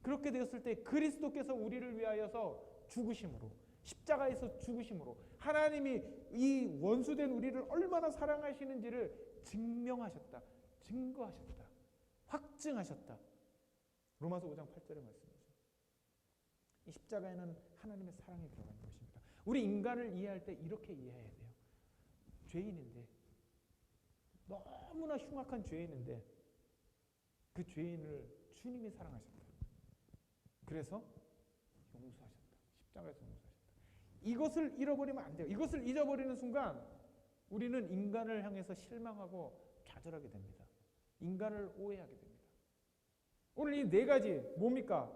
그렇게 되었을 때 그리스도께서 우리를 위하여서 죽으심으로, 십자가에서 죽으심으로 하나님이 이 원수된 우리를 얼마나 사랑하시는지를 증명하셨다. 증거하셨다. 확증하셨다. 로마서 5장 8절의 말씀이죠. 이 십자가에는 하나님의 사랑이 들어가 있는 것입니다. 우리 인간을 이해할 때 이렇게 이해해야 돼요. 죄인인데, 너무나 흉악한 죄인인데 그 죄인을 주님이 사랑하셨다. 그래서 용서하셨다. 십자가에서 용서하셨다. 이것을 잃어버리면 안 돼요. 이것을 잊어버리는 순간 우리는 인간을 향해서 실망하고 좌절하게 됩니다. 인간을 오해하게 됩니다. 오늘 이 네 가지 뭡니까?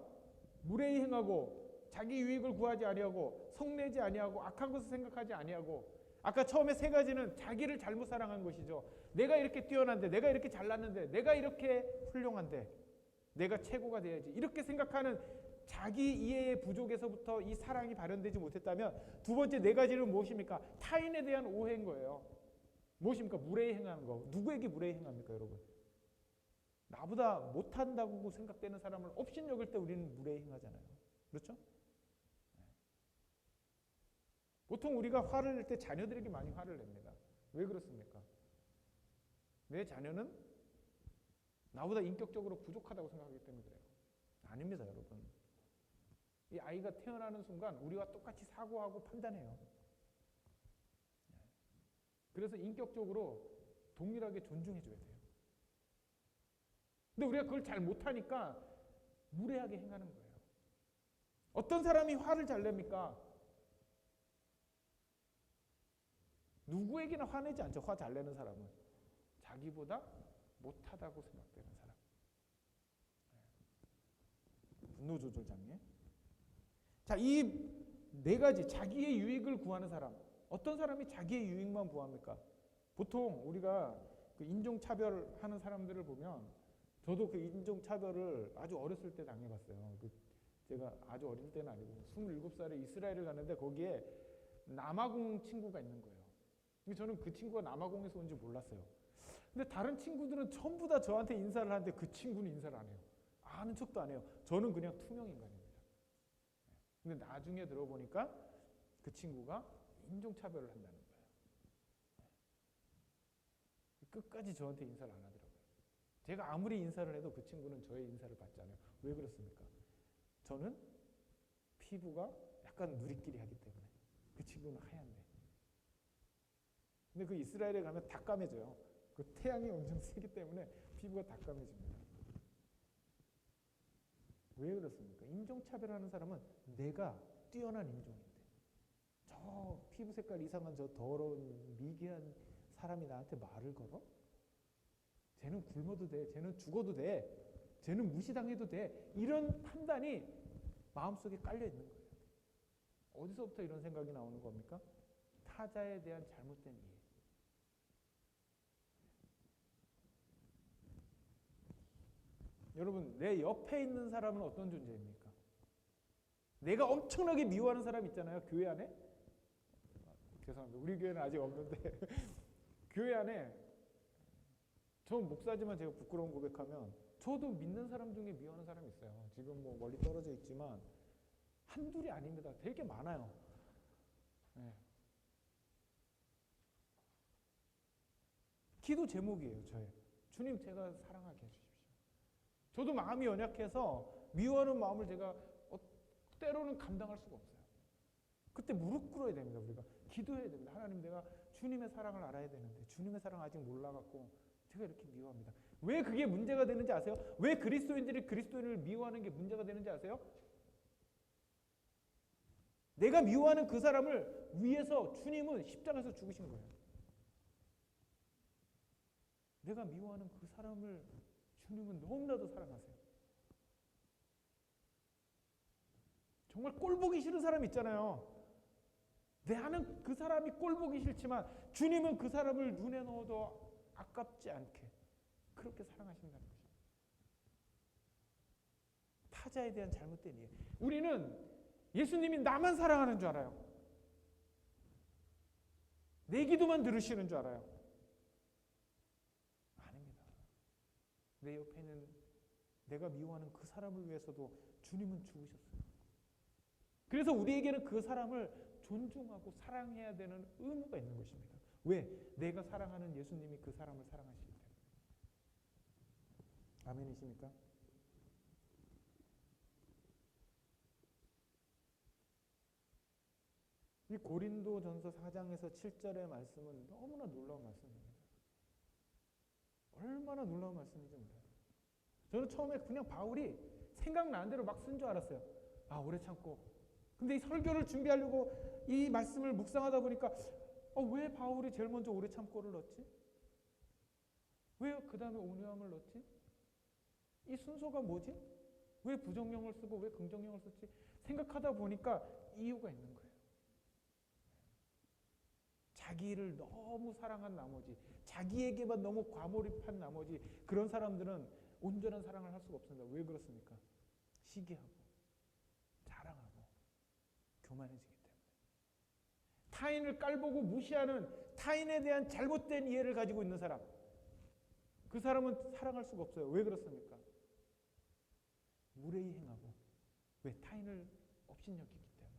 무례히 행하고 자기 유익을 구하지 아니하고 성내지 아니하고 악한 것을 생각하지 아니하고, 아까 처음에 세 가지는 자기를 잘못 사랑한 것이죠. 내가 이렇게 뛰어난데, 내가 이렇게 잘났는데, 내가 이렇게 훌륭한데, 내가 최고가 돼야지, 이렇게 생각하는 자기 이해의 부족에서부터 이 사랑이 발현되지 못했다면, 두 번째 네 가지는 무엇입니까? 타인에 대한 오해인 거예요. 무엇입니까? 무례히 행하는 거. 누구에게 무례히 행합니까, 여러분? 나보다 못한다고 생각되는 사람을 업신여길 때 우리는 무례히 행하잖아요. 그렇죠? 보통 우리가 화를 낼 때 자녀들에게 많이 화를 냅니다. 왜 그렇습니까? 내 자녀는 나보다 인격적으로 부족하다고 생각하기 때문에 그래요. 아닙니다, 여러분. 이 아이가 태어나는 순간 우리와 똑같이 사고하고 판단해요. 그래서 인격적으로 동일하게 존중해줘야 돼요. 근데 우리가 그걸 잘 못하니까 무례하게 행하는 거예요. 어떤 사람이 화를 잘 냅니까? 누구에게나 화내지 않죠. 화 잘 내는 사람은 자기보다 못하다고 생각되는 사람. 분노 조절 장애. 자, 이 네 가지, 자기의 유익을 구하는 사람. 어떤 사람이 자기의 유익만 구합니까? 보통 우리가 그 인종차별하는 사람들을 보면, 저도 그 인종차별을 아주 어렸을 때 당해봤어요. 제가 아주 어릴 때는 아니고 27살에 이스라엘을 갔는데 거기에 남아공 친구가 있는 거예요. 근데 저는 그 친구가 남아공에서 온 줄 몰랐어요. 근데 다른 친구들은 전부 다 저한테 인사를 하는데 그 친구는 인사를 안 해요. 아는 척도 안 해요. 저는 그냥 투명 인간입니다. 근데 나중에 들어보니까 그 친구가 인종차별을 한다는 거예요. 끝까지 저한테 인사를 안 하더라고요. 제가 아무리 인사를 해도 그 친구는 저의 인사를 받지 않아요. 왜 그렇습니까? 저는 피부가 약간 누리끼리 하기 때문에. 그 친구는 하얀데. 근데 그 이스라엘에 가면 다 까매져요. 그 태양이 엄청 세기 때문에 피부가 다 까매집니다. 왜 그렇습니까? 인종차별하는 사람은 내가 뛰어난 인종인데, 저 피부 색깔 이상한 저 더러운 미개한 사람이 나한테 말을 걸어? 쟤는 굶어도 돼. 쟤는 죽어도 돼. 쟤는 무시당해도 돼. 이런 판단이 마음속에 깔려 있는 거예요. 어디서부터 이런 생각이 나오는 겁니까? 타자에 대한 잘못된 이해. 여러분, 내 옆에 있는 사람은 어떤 존재입니까? 내가 엄청나게 미워하는 사람 있잖아요. 교회 안에. 죄송합니다. 우리 교회는 아직 없는데 교회 안에, 저 목사지만 제가 부끄러운 고백하면, 저도 믿는 사람 중에 미워하는 사람이 있어요. 지금 뭐 멀리 떨어져 있지만 한둘이 아닙니다. 되게 많아요. 네. 기도 제목이에요. 저의. 주님, 제가 사랑하게 해주십시오. 저도 마음이 연약해서 미워하는 마음을 제가 때로는 감당할 수가 없어요. 그때 무릎 꿇어야 됩니다. 우리가 기도해야 됩니다. 하나님, 내가 주님의 사랑을 알아야 되는데 주님의 사랑 아직 몰라갖고 제가 이렇게 미워합니다. 왜 그게 문제가 되는지 아세요? 왜 그리스도인들이 그리스도인을 미워하는 게 문제가 되는지 아세요? 내가 미워하는 그 사람을 위해서 주님은 십자가에서 죽으신 거예요. 내가 미워하는 그 사람을 주님은 너무나도 사랑하세요. 정말 꼴보기 싫은 사람 있잖아요. 나는 그 사람이 꼴보기 싫지만 주님은 그 사람을 눈에 넣어도 아깝지 않게 그렇게 사랑하신다는 것입니다. 타자에 대한 잘못된 이해. 우리는 예수님이 나만 사랑하는 줄 알아요. 내 기도만 들으시는 줄 알아요. 아닙니다. 내 옆에 있는 내가 미워하는 그 사람을 위해서도 주님은 죽으셨어요. 그래서 우리에게는 그 사람을 존중하고 사랑해야 되는 의무가 있는 것입니다. 왜? 내가 사랑하는 예수님이 그 사람을 사랑하시기 때문에. 아멘이십니까? 이 고린도전서 4장에서 7절의 말씀은 너무나 놀라운 말씀입니다. 얼마나 놀라운 말씀인지 몰라요. 저는 처음에 그냥 바울이 생각나는 대로 막 쓴 줄 알았어요. 아, 오래 참고. 근데 이 설교를 준비하려고 이 말씀을 묵상하다 보니까 왜 바울이 제일 먼저 오래 참고를 넣었지? 왜 그 다음에 온유함을 넣었지? 이 순서가 뭐지? 왜 부정형을 쓰고 왜 긍정형을 썼지? 생각하다 보니까 이유가 있는 거예요. 자기를 너무 사랑한 나머지, 자기에게만 너무 과몰입한 나머지 그런 사람들은 온전한 사랑을 할 수가 없습니다. 왜 그렇습니까? 시기하고 자랑하고 교만해지기 때문에. 타인을 깔보고 무시하는 타인에 대한 잘못된 이해를 가지고 있는 사람, 그 사람은 사랑할 수가 없어요. 왜 그렇습니까? 무례히 행하고, 왜? 타인을 업신여기기 때문에.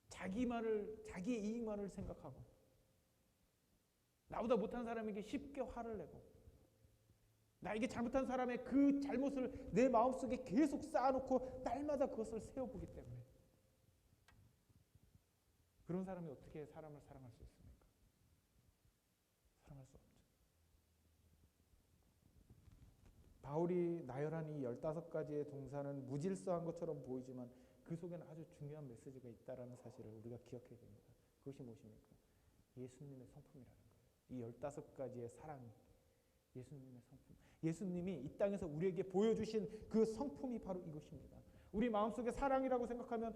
자기의 이익만을 생각하고, 나보다 못한 사람에게 쉽게 화를 내고, 나에게 잘못한 사람의 그 잘못을 내 마음속에 계속 쌓아놓고 날마다 그것을 세워보기 때문에. 그런 사람이 어떻게 사람을 사랑할 수 있습니까? 사랑할 수 없죠. 바울이 나열한 이 15가지의 동사는 무질서한 것처럼 보이지만 그 속에는 아주 중요한 메시지가 있다는 사실을 우리가 기억해야 됩니다. 그것이 무엇입니까? 예수님의 성품이라는 거예요. 이 15가지의 사랑, 예수님의 성품. 예수님이 이 땅에서 우리에게 보여주신 그 성품이 바로 이것입니다. 우리 마음속에 사랑이라고 생각하면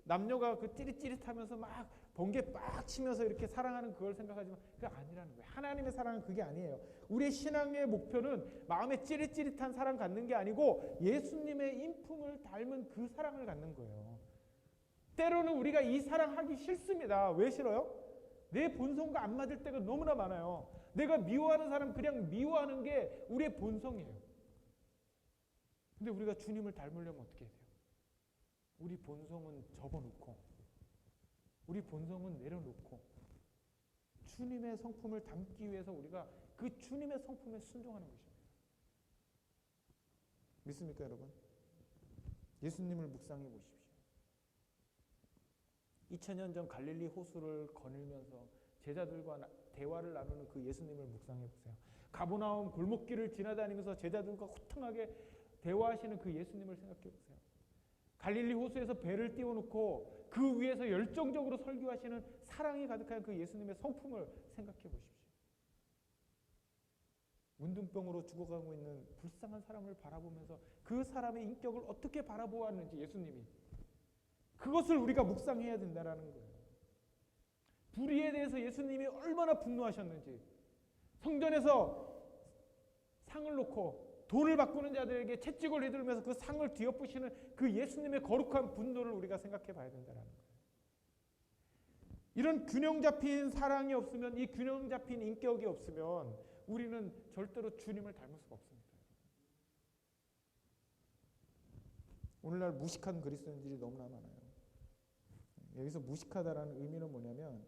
남녀가 그 찌릿찌릿하면서 막 번개 빡 치면서 이렇게 사랑하는 그걸 생각하지만 그게 아니라는 거예요. 하나님의 사랑은 그게 아니에요. 우리의 신앙의 목표는 마음에 찌릿찌릿한 사랑 갖는 게 아니고 예수님의 인품을 닮은 그 사랑을 갖는 거예요. 때로는 우리가 이 사랑하기 싫습니다. 왜 싫어요? 내 본성과 안 맞을 때가 너무나 많아요. 내가 미워하는 사람 그냥 미워하는 게 우리의 본성이에요. 근데 우리가 주님을 닮으려면 어떻게 해야 돼요? 우리 본성은 접어놓고, 우리 본성은 내려놓고, 주님의 성품을 담기 위해서 우리가 그 주님의 성품에 순종하는 것입니다. 믿습니까, 여러분? 예수님을 묵상해 보십시오. 2000년 전 갈릴리 호수를 거닐면서 제자들과 대화를 나누는 그 예수님을 묵상해 보세요. 가버나움 골목길을 지나다니면서 제자들과 호탕하게 대화하시는 그 예수님을 생각해 보세요. 갈릴리 호수에서 배를 띄워놓고 그 위에서 열정적으로 설교하시는 사랑이 가득한 그 예수님의 성품을 생각해 보십시오. 문둥병으로 죽어가고 있는 불쌍한 사람을 바라보면서 그 사람의 인격을 어떻게 바라보았는지 예수님이, 그것을 우리가 묵상해야 된다는 거예요. 불의에 대해서 예수님이 얼마나 분노하셨는지, 성전에서 상을 놓고 돈을 바꾸는 자들에게 채찍을 휘두르면서 그 상을 뒤엎으시는 그 예수님의 거룩한 분노를 우리가 생각해 봐야 된다는 거예요. 이런 균형 잡힌 사랑이 없으면, 이 균형 잡힌 인격이 없으면 우리는 절대로 주님을 닮을 수가 없습니다. 오늘날 무식한 그리스도인들이 너무나 많아요. 여기서 무식하다라는 의미는 뭐냐면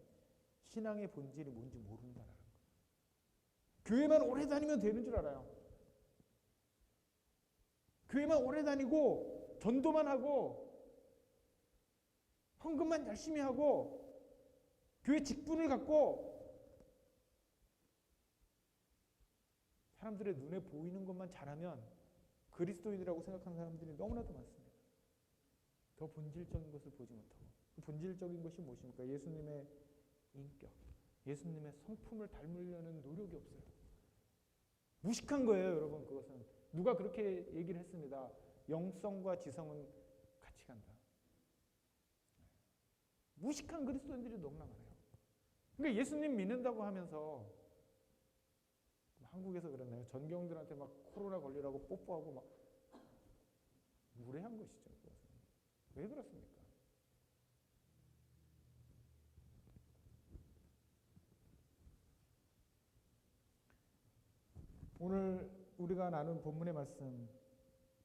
신앙의 본질이 뭔지 모른다라는 거예요. 교회만 오래 다니면 되는 줄 알아요. 교회만 오래 다니고 전도만 하고 헌금만 열심히 하고 교회 직분을 갖고 사람들의 눈에 보이는 것만 잘하면 그리스도인이라고 생각하는 사람들이 너무나도 많습니다. 더 본질적인 것을 보지 못하고, 그 본질적인 것이 무엇입니까? 예수님의 인격, 예수님의 성품을 닮으려는 노력이 없어요. 무식한 거예요, 여러분. 그것은 누가 그렇게 얘기를 했습니다. 영성과 지성은 같이 간다. 무식한 그리스도인들이 너무나 많아요. 그러니까 예수님 믿는다고 하면서, 한국에서 그랬나요? 전경들한테 막 코로나 걸리라고 뽀뽀하고 막 무례한 것이죠. 그것은. 왜 그렇습니까? 오늘 우리가 나눈 본문의 말씀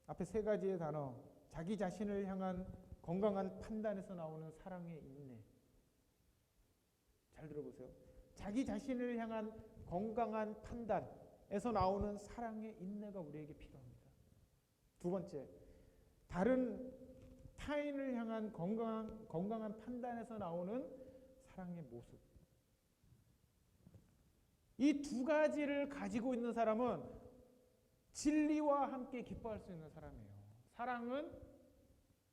앞에 3가지의 단어, 자기 자신을 향한 건강한 판단에서 나오는 사랑의 인내, 잘 들어보세요. 자기 자신을 향한 건강한 판단에서 나오는 사랑의 인내가 우리에게 필요합니다. 두 번째, 다른 타인을 향한 건강한 판단에서 나오는 사랑의 모습. 이 두 가지를 가지고 있는 사람은 진리와 함께 기뻐할 수 있는 사람이에요. 사랑은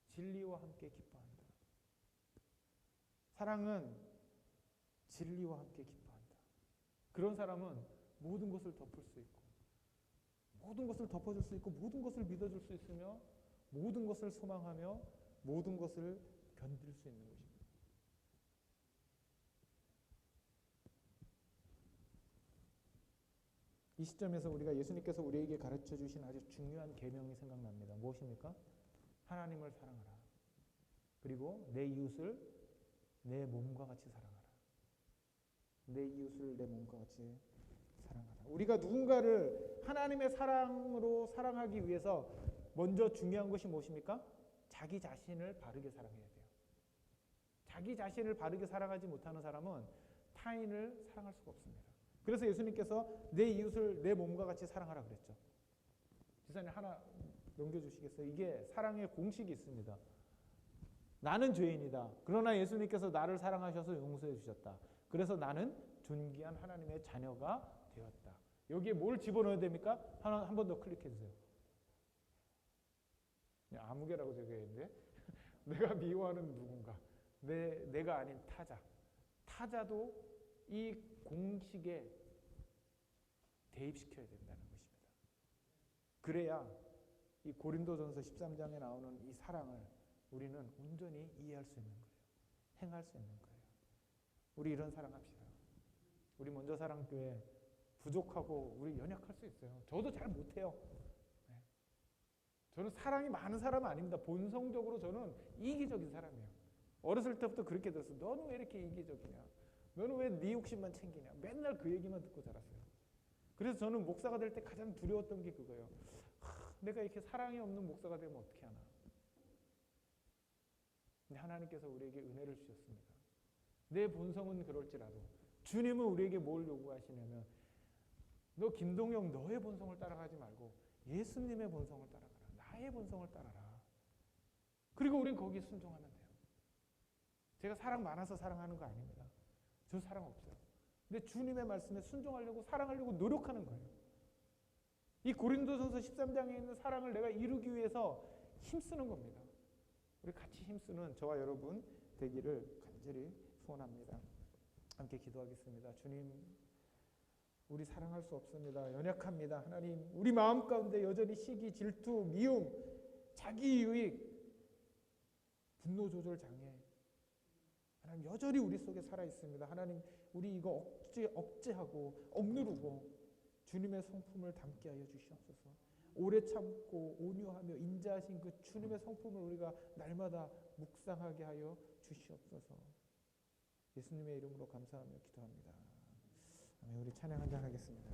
진리와 함께 기뻐한다. 사랑은 진리와 함께 기뻐한다. 그런 사람은 모든 것을 덮을 수 있고, 모든 것을 덮어줄 수 있고, 모든 것을 믿어줄 수 있으며, 모든 것을 소망하며, 모든 것을 견딜 수 있는 것입니다. 이 시점에서 우리가 예수님께서 우리에게 가르쳐 주신 아주 중요한 계명이 생각납니다. 무엇입니까? 하나님을 사랑하라. 그리고 내 이웃을 내 몸과 같이 사랑하라. 내 이웃을 내 몸과 같이 사랑하라. 우리가 누군가를 하나님의 사랑으로 사랑하기 위해서 먼저 중요한 것이 무엇입니까? 자기 자신을 바르게 사랑해야 돼요. 자기 자신을 바르게 사랑하지 못하는 사람은 타인을 사랑할 수가 없습니다. 그래서 예수님께서 내 이웃을 내 몸과 같이 사랑하라 그랬죠. 지사님 하나 넘겨주시겠어요? 이게 사랑의 공식이 있습니다. 나는 죄인이다. 그러나 예수님께서 나를 사랑하셔서 용서해 주셨다. 그래서 나는 존귀한 하나님의 자녀가 되었다. 여기에 뭘 집어넣어야 됩니까? 한 번 더 클릭해 주세요. 아무개라고 적혀있는데 내가 미워하는 누군가, 내가 아닌 타자. 타자도 이 공식에 대입시켜야 된다는 것입니다. 그래야 이 고린도전서 13장에 나오는 이 사랑을 우리는 온전히 이해할 수 있는 거예요. 행할 수 있는 거예요. 우리 이런 사랑합시다. 우리 먼저 사랑교회 부족하고 우리 연약할 수 있어요. 저도 잘 못해요. 네. 저는 사랑이 많은 사람은 아닙니다. 본성적으로 저는 이기적인 사람이에요. 어렸을 때부터 그렇게 들었어요. 너는 왜 이렇게 이기적이냐? 너는 왜 네 욕심만 챙기냐? 맨날 그 얘기만 듣고 자랐어요. 그래서 저는 목사가 될 때 가장 두려웠던 게 그거예요. 내가 이렇게 사랑이 없는 목사가 되면 어떻게 하나? 근데 하나님께서 우리에게 은혜를 주셨습니다. 내 본성은 그럴지라도 주님은 우리에게 뭘 요구하시냐면 너 김동영 너의 본성을 따라가지 말고 예수님의 본성을 따라가라. 나의 본성을 따라라. 그리고 우린 거기에 순종하면 돼요. 제가 사랑 많아서 사랑하는 거 아닙니다. 저 사랑 없어요. 근데 주님의 말씀에 순종하려고 사랑하려고 노력하는 거예요. 이 고린도전서 13장에 있는 사랑을 내가 이루기 위해서 힘쓰는 겁니다. 우리 같이 힘쓰는 저와 여러분 되기를 간절히 소원합니다. 함께 기도하겠습니다. 주님, 우리 사랑할 수 없습니다. 연약합니다. 하나님, 우리 마음 가운데 여전히 시기, 질투, 미움, 자기 유익, 분노 조절 장애, 하나님 여전히 우리 속에 살아 있습니다. 하나님, 우리 이거 억제하고 억누르고 주님의 성품을 담게 하여 주시옵소서. 오래 참고 온유하며 인자하신 그 주님의 성품을 우리가 날마다 묵상하게 하여 주시옵소서. 예수님의 이름으로 감사하며 기도합니다. 우리 찬양 한잔 하겠습니다.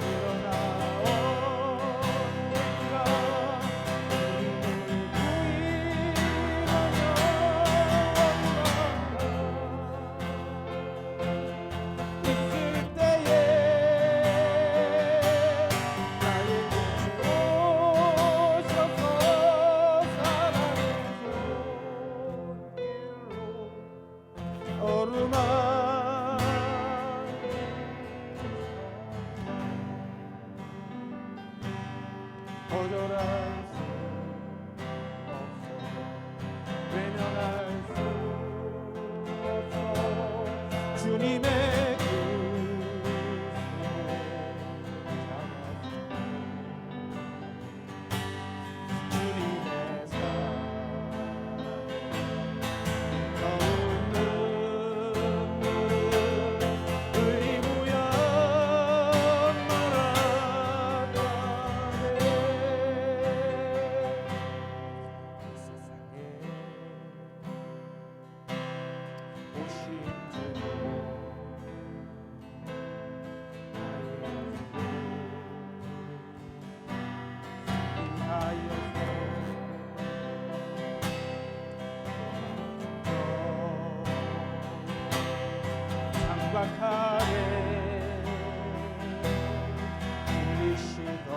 일어나 주님의 장박하게 부리시고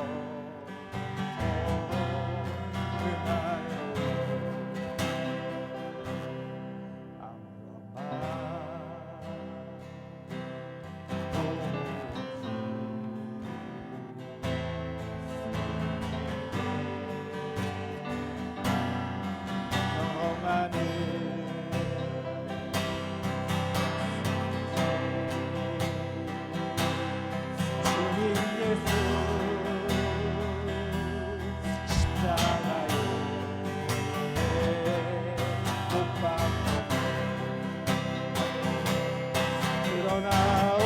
그나요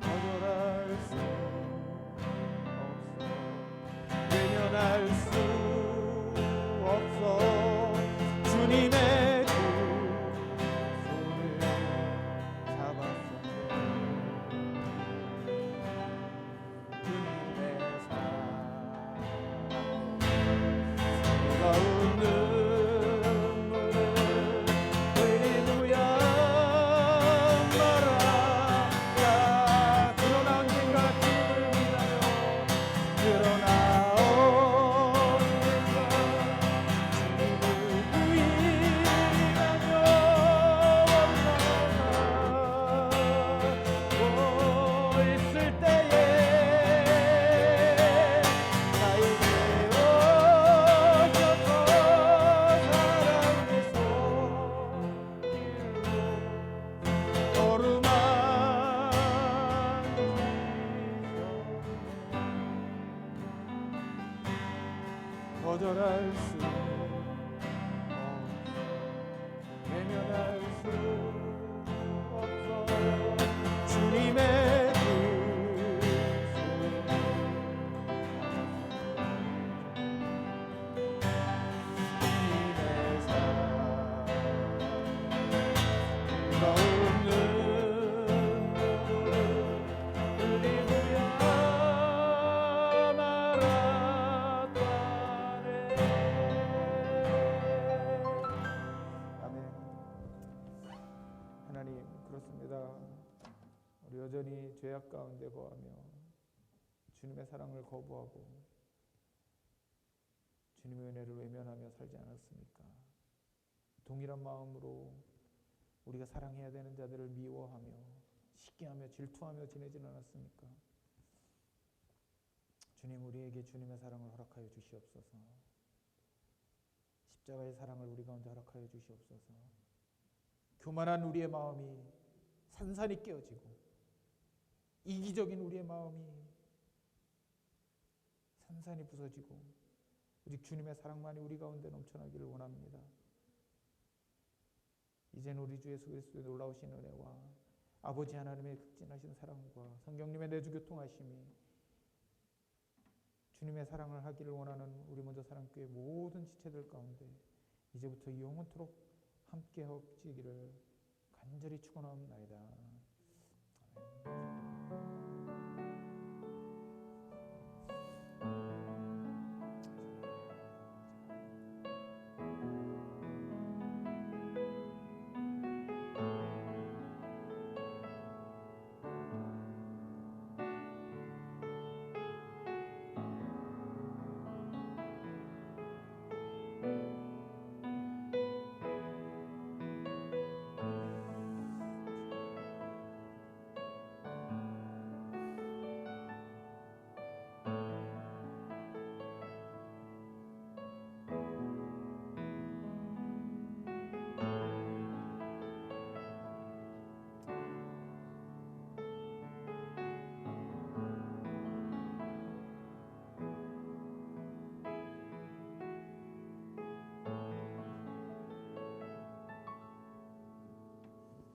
아무런 외면할 수 없어 주님의 두 손을 잡았어 주님의 사랑 뜨거운 눈물을 흘리누야 말아야 드러난 징과 주를 믿어요 드러나 거절할 수 외면할 수 없어 주님의 두 손 주님의 사랑 뜨거운 눈물을 흘리고야 하나님 그렇습니다. 우리 여전히 죄악 가운데 거하며 주님의 사랑을 거부하고 주님의 은혜를 외면하며 살지 않았습니까? 동일한 마음으로 우리가 사랑해야 되는 자들을 미워하며 시기하며 질투하며 지내지는 않았습니까? 주님 우리에게 주님의 사랑을 허락하여 주시옵소서. 십자가의 사랑을 우리 가운데 허락하여 주시옵소서. 교만한 우리의 마음이 산산이 깨어지고 이기적인 우리의 마음이 산산이 부서지고 오직 주님의 사랑만이 우리 가운데 넘쳐나기를 원합니다. 이제는 우리 주 예수 그리스도의 놀라우신 은혜와 아버지 하나님의 극진하신 사랑과 성령님의 내주교통하심이 주님의 사랑을 하기를 원하는 우리 먼저 사랑교회 모든 지체들 가운데 이제부터 영원토록 함께 하옵시기를 간절히 축원하옵나이다. 아멘.